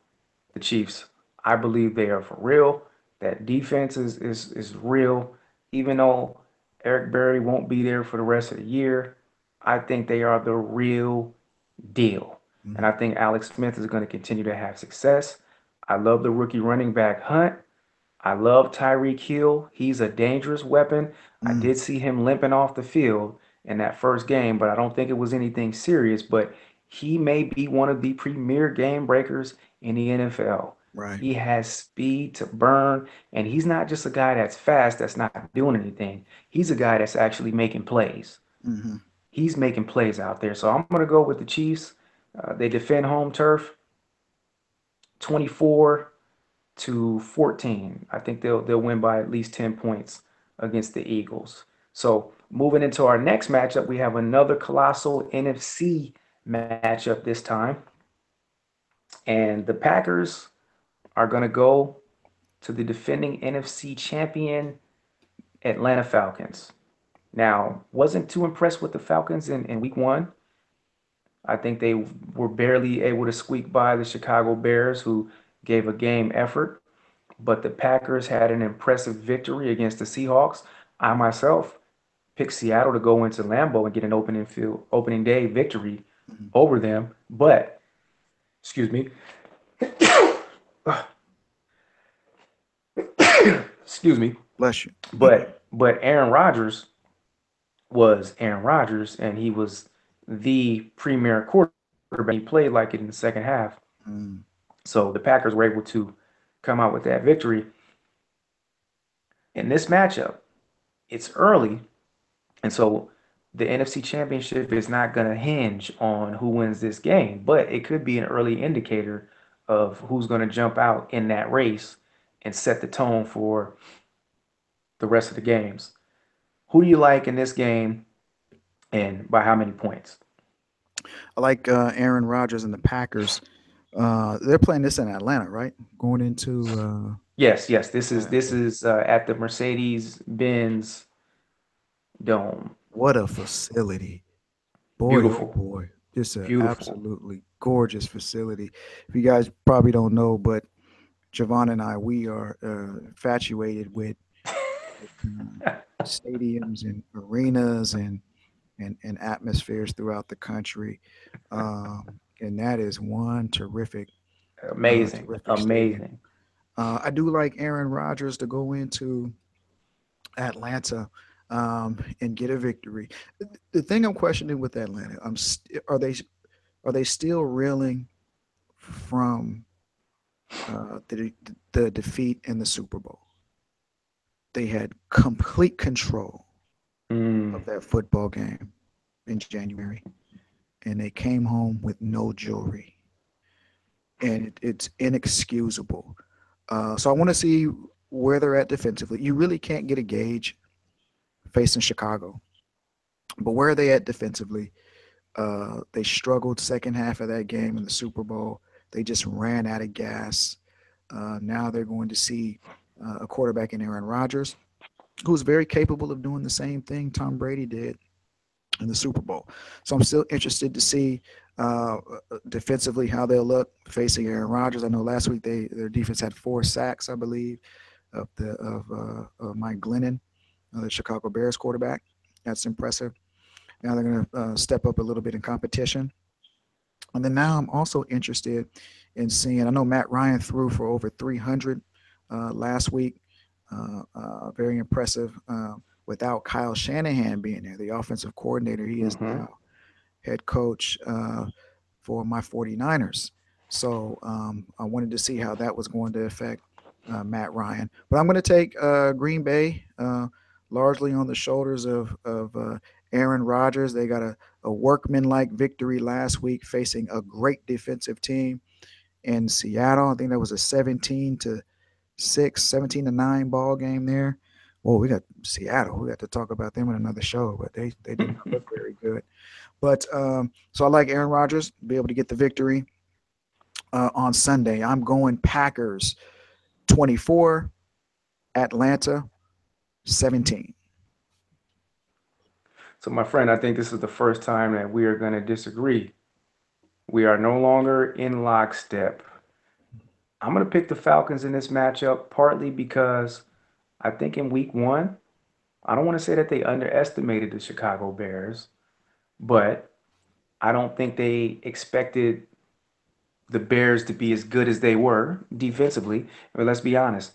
the Chiefs. I believe they are for real. That defense is real. Even though Eric Berry won't be there for the rest of the year, I think they are the real deal. And Mhm. I think Alex Smith is going to continue to have success. I love the rookie running back Hunt. I love Tyreek Hill. He's a dangerous weapon. I Mm, did see him limping off the field in that first game, but I don't think it was anything serious. But he may be one of the premier game breakers in the NFL. right. He has speed to burn, and he's not just a guy that's fast, that's not doing anything. He's a guy that's actually making plays. Hmm. He's making plays out there. So I'm going to go with the Chiefs. They defend home turf 24-14. I think they'll win by at least 10 points against the Eagles. So moving into our next matchup, we have another colossal NFC matchup this time. And the Packers are going to go to the defending NFC champion Atlanta Falcons. Now, wasn't too impressed with the Falcons in week one. I think they were barely able to squeak by the Chicago Bears, who gave a game effort. But the Packers had an impressive victory against the Seahawks. I myself picked Seattle to go into Lambeau and get an opening day victory Hmm. over them. But excuse me, excuse me. Bless you. But Aaron Rodgers was Aaron Rodgers, and he was the premier quarterback. He played like it in the second half. Mm, So the Packers were able to come out with that victory. In this matchup, it's early, and so the NFC Championship is not going to hinge on who wins this game, but it could be an early indicator of who's going to jump out in that race and set the tone for the rest of the games. Who do you like in this game and by how many points? I like Aaron Rodgers and the Packers. They're playing this in Atlanta, right? Going into Yes, yes, this is this okay. is at the Mercedes-Benz Dome. What a facility. Boy, oh Beautiful, boy. Just an beautiful. absolutely gorgeous facility. If you guys probably don't know, but Javon and I, we are infatuated with stadiums and arenas and atmospheres throughout the country. And that is one Amazing, terrific stadium. amazing. I do like Aaron Rodgers to go into Atlanta and get a victory. The thing I'm questioning with Atlanta, are they still reeling from the defeat in the Super Bowl? They had complete control Mm. of that football game in January. and they came home with no jewelry, and it's inexcusable. So I want to see where they're at defensively. You really can't get a gauge facing Chicago, but where are they at defensively? They struggled second half of that game in the Super Bowl. They just ran out of gas. Now they're going to see a quarterback in Aaron Rodgers, who's very capable of doing the same thing Tom Brady did in the Super Bowl. So I'm still interested to see defensively how they'll look facing Aaron Rodgers. I know last week their defense had 4 sacks, I believe, of Mike Glennon, the Chicago Bears quarterback. That's impressive. Now they're going to step up a little bit in competition. And then now I'm also interested in seeing. I know Matt Ryan threw for over 300 last week. Very impressive. Without Kyle Shanahan being there, the offensive coordinator, he is Mm-hmm. now head coach for my 49ers. So I wanted to see how that was going to affect Matt Ryan. But I'm going to take Green Bay largely on the shoulders of Aaron Rodgers. They got a workman-like victory last week facing a great defensive team in Seattle. I think that was a 17-6, 17-9 ball game there. Well, we got Seattle. We got to talk about them in another show, but they did not look very good. But so I like Aaron Rodgers be able to get the victory on Sunday. I'm going Packers 24, Atlanta 17. So, my friend, I think this is the first time that we are going to disagree. We are no longer in lockstep. I'm going to pick the Falcons in this matchup partly because I think in week one, I don't want to say that they underestimated the Chicago Bears, but I don't think they expected the Bears to be as good as they were defensively. But let's be honest,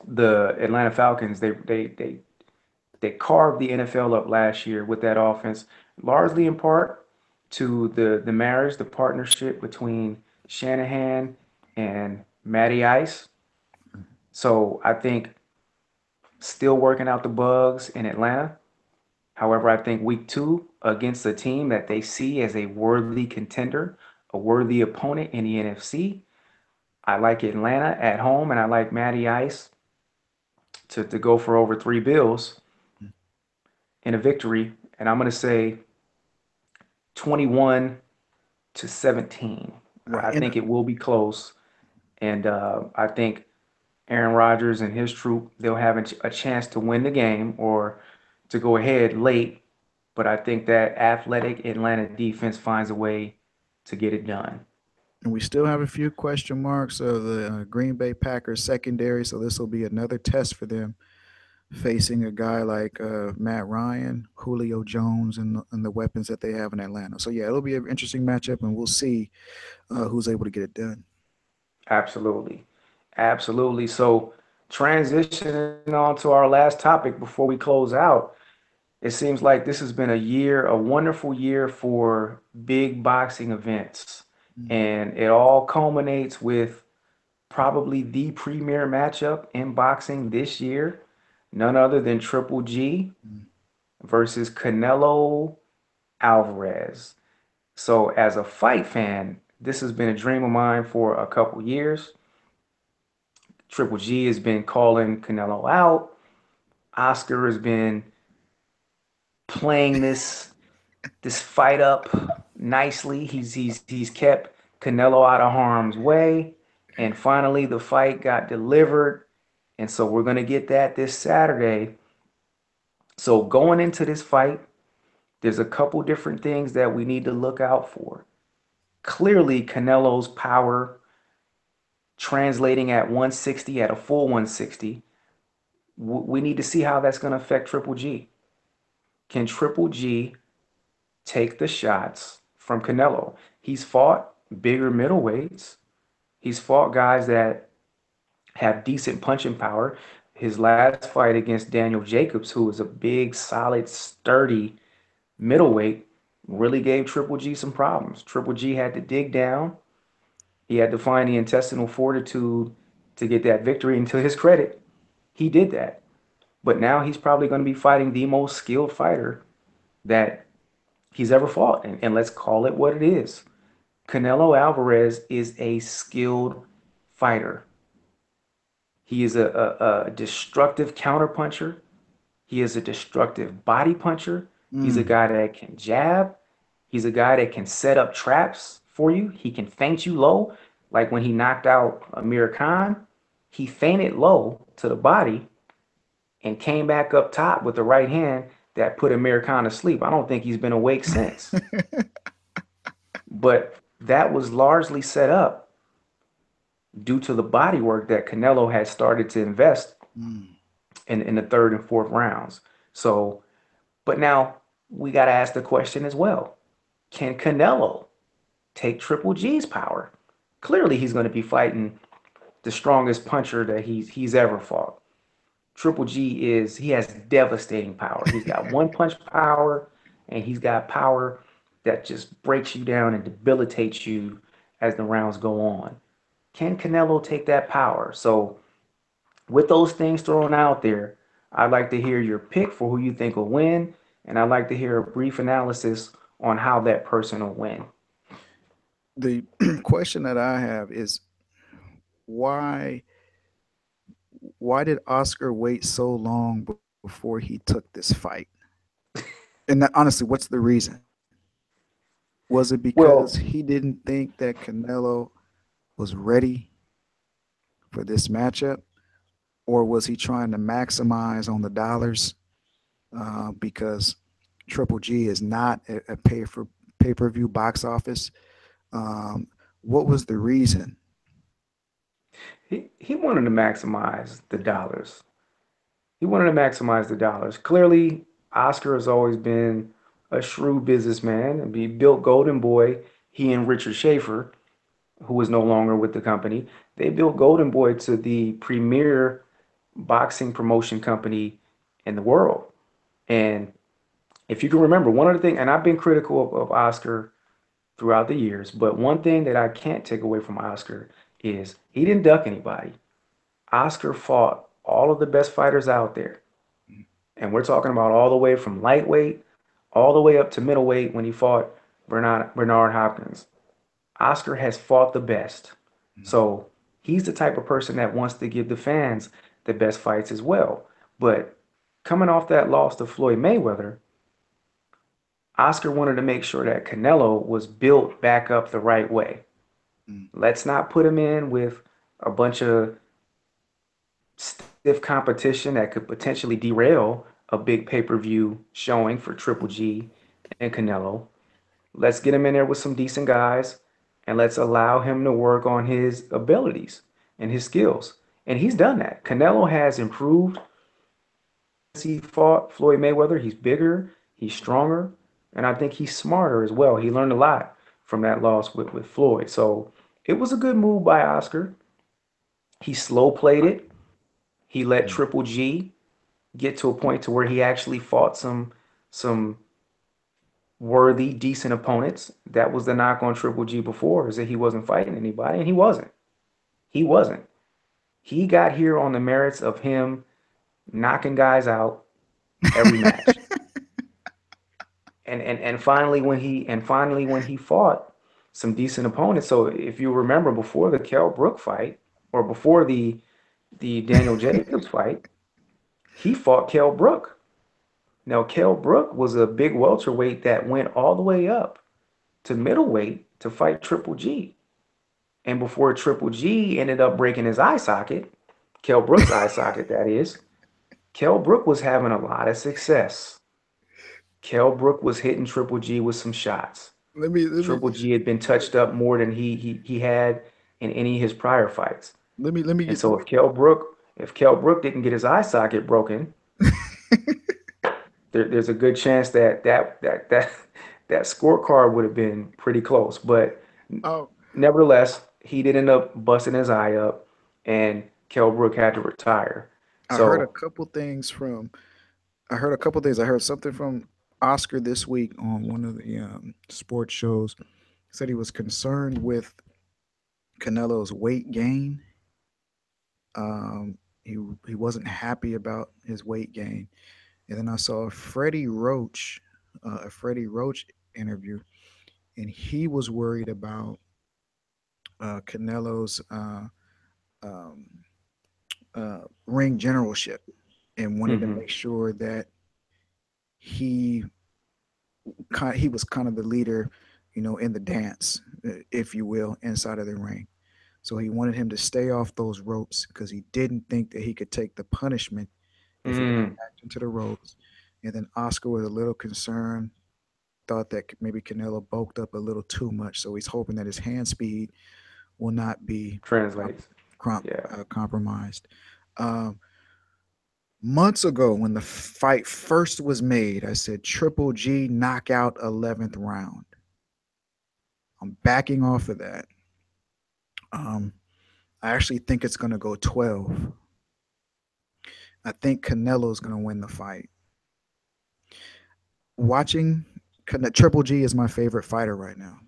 the Atlanta Falcons they carved the NFL up last year with that offense, largely in part to the marriage, the partnership between Shanahan and Matty Ice. So I think still working out the bugs in Atlanta. However, I think week two against a team that they see as a worthy contender, a worthy opponent in the NFC, I like Atlanta at home and I like Matty Ice to go for over 3 bills in a victory. And I'm going to say 21-17. Right. I And think it will be close. And I think Aaron Rodgers and his troop, they'll have a chance to win the game or to go ahead late. But I think that athletic Atlanta defense finds a way to get it done. we still have a few question marks of the Green Bay Packers secondary, so this will be another test for them facing a guy like Matt Ryan, Julio Jones, and the weapons that they have in Atlanta. So yeah, it'll be an interesting matchup, and we'll see who's able to get it done. Absolutely. Absolutely. So, transitioning on to our last topic before we close out, it seems like this has been a year, a wonderful year for big boxing events. Mm-hmm. And it all culminates with probably the premier matchup in boxing this year, none other than Triple G versus Canelo Alvarez. So, as a fight fan, this has been a dream of mine for a couple years. Triple G has been calling Canelo out. Oscar has been playing this fight up nicely. He's kept Canelo out of harm's way, and finally the fight got delivered. And so we're gonna get that this Saturday. So going into this fight, there's a couple different things that we need to look out for. Clearly, Canelo's power translating at 160 at a full 160. We need to see how that's going to affect Triple G. Can Triple G take the shots from Canelo? He's fought bigger middleweights. He's fought guys that have decent punching power. His last fight against Daniel Jacobs, who was a big, solid, sturdy middleweight, really gave Triple G some problems. Triple G had to dig down. He had to find the intestinal fortitude to get that victory. And to his credit, he did that. But now he's probably going to be fighting the most skilled fighter that he's ever fought. And let's call it what it is. Canelo Alvarez is a skilled fighter. He is a destructive counterpuncher. He is a destructive body puncher. He's a Mm. guy that can jab. He's a guy that can set up traps for you. He can feint you low. Like when he knocked out Amir Khan, he feinted low to the body and came back up top with the right hand that put Amir Khan to sleep. I don't think he's been awake since. But that was largely set up due to the body work that Canelo had started to invest Mm. in the third and fourth rounds. So, but now we got to ask the question as well. Can Canelo take Triple G's power? Clearly, he's going to be fighting the strongest puncher that he's ever fought. Triple G he has devastating power. He's got one punch power, and he's got power that just breaks you down and debilitates you as the rounds go on. Can Canelo take that power? So, with those things thrown out there, I'd like to hear your pick for who you think will win, and I'd like to hear a brief analysis on how that person will win. The question that I have is why why did Oscar wait so long before he took this fight? And that, honestly, what's the reason? Was it because Well, he didn't think that Canelo was ready for this matchup, or was he trying to maximize on the dollars because Triple G is not a pay per view box office? Um, what was the reason? he wanted to maximize the dollars. He wanted to maximize the dollars. Clearly, Oscar has always been a shrewd businessman. And he built Golden Boy. He and Richard Schaefer, who is no longer with the company, they built Golden Boy to the premier boxing promotion company in the world. And if you can remember, one of the things, and I've been critical of Oscar throughout the years, but one thing that I can't take away from Oscar is he didn't duck anybody. Oscar fought all of the best fighters out there. And we're talking about all the way from lightweight all the way up to middleweight when he fought Bernard Hopkins. Oscar has fought the best. So he's the type of person that wants to give the fans the best fights as well. But coming off that loss to Floyd Mayweather, Oscar wanted to make sure that Canelo was built back up the right way. Mm. Let's not put him in with a bunch of stiff competition that could potentially derail a big pay-per-view showing for Triple G and Canelo. Let's get him in there with some decent guys and let's allow him to work on his abilities and his skills. And he's done that. Canelo has improved since he fought Floyd Mayweather. He's bigger, he's stronger, and I think he's smarter as well. He learned a lot from that loss with Floyd. So it was a good move by Oscar. He slow played it. He let Mm. Triple G get to a point to where he actually fought some worthy, decent opponents. That was the knock on Triple G before, is that he wasn't fighting anybody, and he wasn't. He wasn't. He got here on the merits of him knocking guys out every match. And finally when he fought some decent opponents. So if you remember before the Kell Brook fight, or before the Daniel Jacobs fight, he fought Kell Brook. Now Kell Brook was a big welterweight that went all the way up to middleweight to fight Triple G. And before Triple G ended up breaking his eye socket, Kell Brook's eye socket, that is, Kell Brook was having a lot of success. Kell Brook was hitting Triple G with some shots. Let me Triple G had been touched up more than he had in any of his prior fights. let me And get so if Kell Brook didn't get his eye socket broken, there's a good chance that scorecard would have been pretty close. But oh, nevertheless, he did end up busting his eye up, and Kell Brook had to retire. I heard a So couple things from I heard a couple things. I heard something from Oscar this week on one of the sports shows. Said he was concerned with Canelo's weight gain. Um, he he wasn't happy about his weight gain. And then I saw a Freddie Roach interview, and he was worried about Canelo's um, ring generalship and wanted to Mm-hmm. make sure that he he was kind of the leader, in the dance, if you will, inside of the ring. So he wanted him to stay off those ropes because he didn't think that he could take the punishment if he got Mm. back into the ropes. And then Oscar was a little concerned, thought that maybe Canelo bulked up a little too much. So he's hoping that his hand speed will not be Translates. Yeah. compromised. Um, Months ago, when the fight first was made, I said Triple G knockout 11th round. I'm backing off of that. Um, I actually think it's going to go 12. I think Canelo is going to win the fight. Watching Triple G is my favorite fighter right now.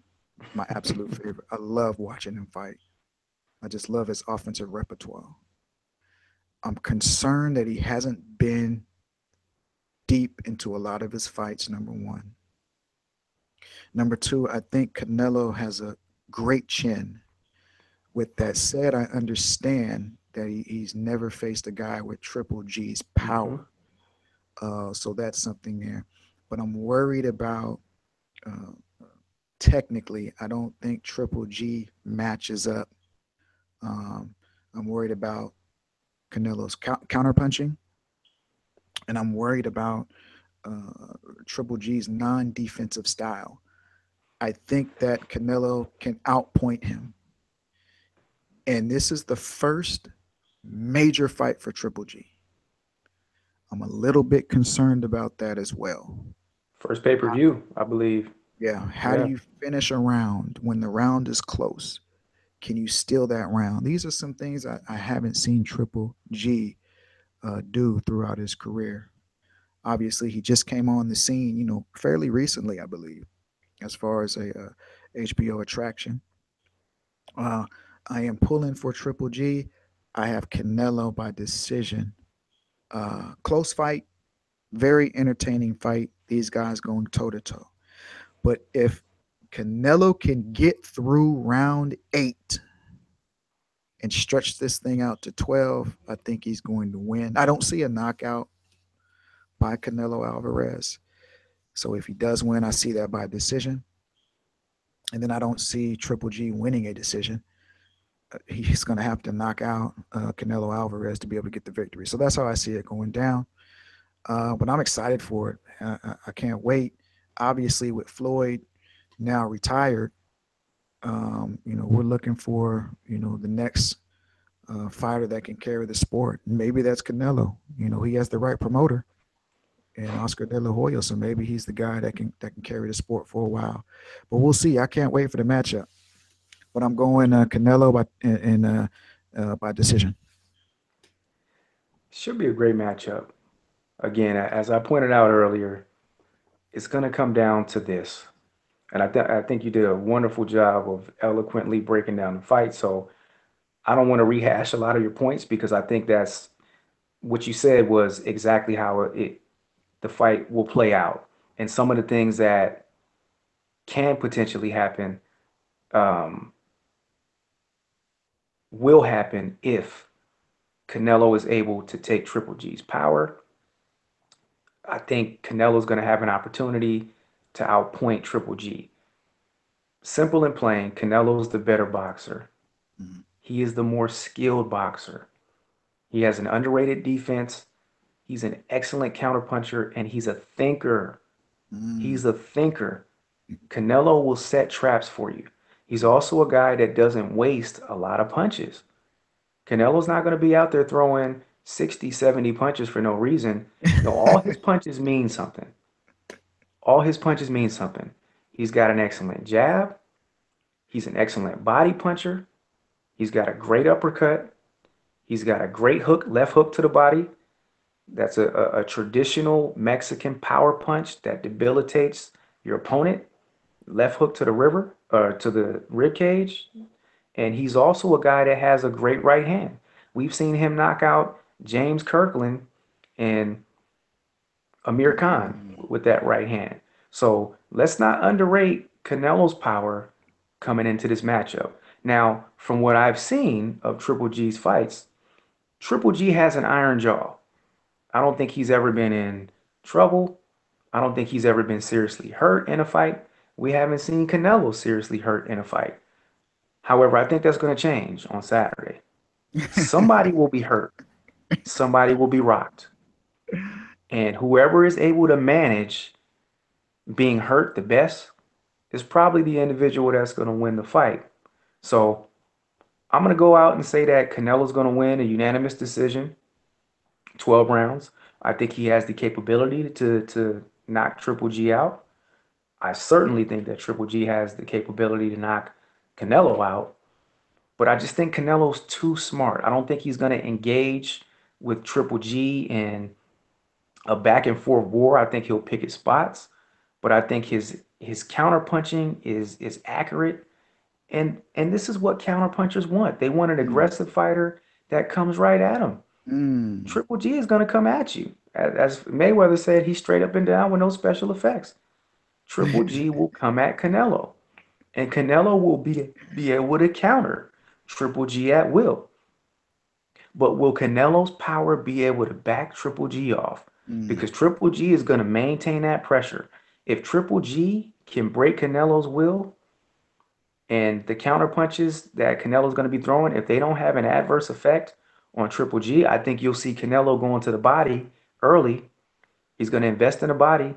My absolute favorite. I love watching him fight. I just love his offensive repertoire. I'm concerned that he hasn't been deep into a lot of his fights, number one. Number two, I think Canelo has a great chin. With that said, I understand that he's never faced a guy with Triple G's Mm-hmm. power. So that's something there. But I'm worried about uh, technically, I don't think Triple G matches up. Um, I'm worried about Canelo's counterpunching, and I'm worried about uh, Triple G's non defensive style. I think that Canelo can outpoint him. And this is the first major fight for Triple G. I'm a little bit concerned about that as well. First pay-per-view, I believe. Yeah. How do Yeah. you finish a round when the round is close? Can you steal that round? These are some things I haven't seen Triple G do throughout his career. Obviously, he just came on the scene, fairly recently, I believe, as far as a HBO attraction. Uh, I am pulling for Triple G. I have Canelo by decision. Close fight, very entertaining fight. These guys going toe to toe. But if Canelo can get through round 8 and stretch this thing out to 12, I think he's going to win. I don't see a knockout by Canelo Alvarez. So if he does win, I see that by decision. And then I don't see Triple G winning a decision. He's going to have to knock out Canelo Alvarez to be able to get the victory. So that's how I see it going down. But I'm excited for it. I can't wait. Obviously, with Floyd now retired, we're looking for the next fighter that can carry the sport. Maybe that's Canelo. He has the right promoter and Oscar De La Hoya, so maybe he's the guy that can carry the sport for a while. But we'll see. I can't wait for the matchup. But I'm going Canelo by decision. Should be a great matchup. Again, as I pointed out earlier, it's going to come down to this. And I think you did a wonderful job of eloquently breaking down the fight. So I don't want to rehash a lot of your points because I think that's what you said was exactly how the fight will play out. And some of the things that can potentially happen um, will happen if Canelo is able to take Triple G's power. I think Canelo's going to have an opportunity to outpoint Triple G. Simple and plain, Canelo's the better boxer. Mhm. He is the more skilled boxer. He has an underrated defense. He's an excellent counterpuncher, and he's a thinker. Mm. He's a thinker. Canelo will set traps for you. He's also a guy that doesn't waste a lot of punches. Canelo's not going to be out there throwing 60, 70 punches for no reason. No, all his punches mean something. All his punches mean something. He's got an excellent jab. He's an excellent body puncher. He's got a great uppercut. He's got a great hook, left hook to the body. That's a traditional Mexican power punch that debilitates your opponent. Left hook to the river or to the rib cage. And he's also a guy that has a great right hand. We've seen him knock out James Kirkland and Amir Khan Mm. with that right hand. So let's not underrate Canelo's power coming into this matchup. Now, from what I've seen of Triple G's fights, Triple G has an iron jaw. I don't think he's ever been in trouble. I don't think he's ever been seriously hurt in a fight. We haven't seen Canelo seriously hurt in a fight. However, I think that's going to change on Saturday. Somebody will be hurt. Somebody will be rocked. And whoever is able to manage being hurt the best is probably the individual that's going to win the fight. So I'm going to go out and say that Canelo's going to win a unanimous decision, 12 rounds. I think he has the capability to knock Triple G out. I certainly think that Triple G has the capability to knock Canelo out, but I just think Canelo's too smart. I don't think he's going to engage with Triple G in a back and forth war. I think he'll pick his spots, but I think his counter punching is accurate. And this is what counter punchers want. They want an Mm, aggressive fighter that comes right at them. mm. Triple G is going to come at you. As Mayweather said, he's straight up and down with no special effects. Triple G will come at Canelo, and Canelo will be able to counter Triple G at will. But will Canelo's power be able to back Triple G off? Mm, Because Triple G is going to maintain that pressure. If Triple G can break Canelo's will and the counter punches that Canelo's going to be throwing, if they don't have an adverse effect on Triple G, I think you'll see Canelo going to the body early. He's going to invest in the body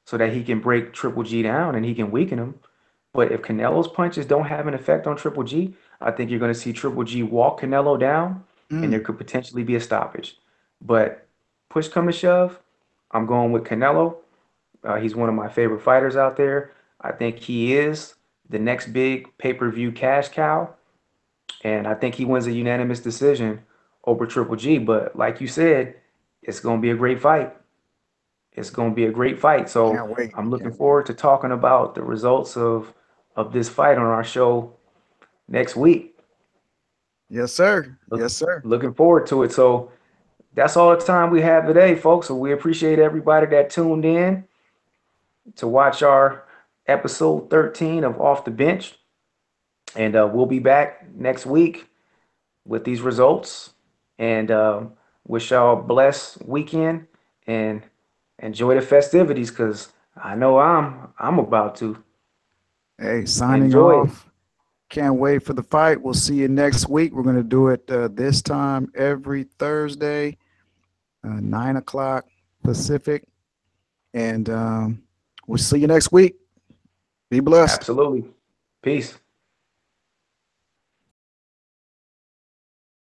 so that he can break Triple G down and he can weaken him. But if Canelo's punches don't have an effect on Triple G, I think you're going to see Triple G walk Canelo down and there mm. could potentially be a stoppage. But push come to shove, I'm going with Canelo. He's one of my favorite fighters out there. I think he is the next big pay-per-view cash cow. And I think he wins a unanimous decision over Triple G. But like you said, it's going to be a great fight. It's going to be a great fight. So Can't wait. I'm looking Can't wait. forward to talking about the results of this fight on our show next week. Yes, sir. Look, Yes, sir. looking forward to it. So that's all the time we have today, folks. So we appreciate everybody that tuned in to watch our episode 13 of Off the Bench. And we'll be back next week with these results. And wish y'all a blessed weekend and enjoy the festivities because I know I'm about to Hey, signing enjoy it. off. Can't wait for the fight. We'll see you next week. We're going to do it this time every Thursday, 9 o'clock Pacific. And we'll see you next week. Be blessed. Absolutely. Peace.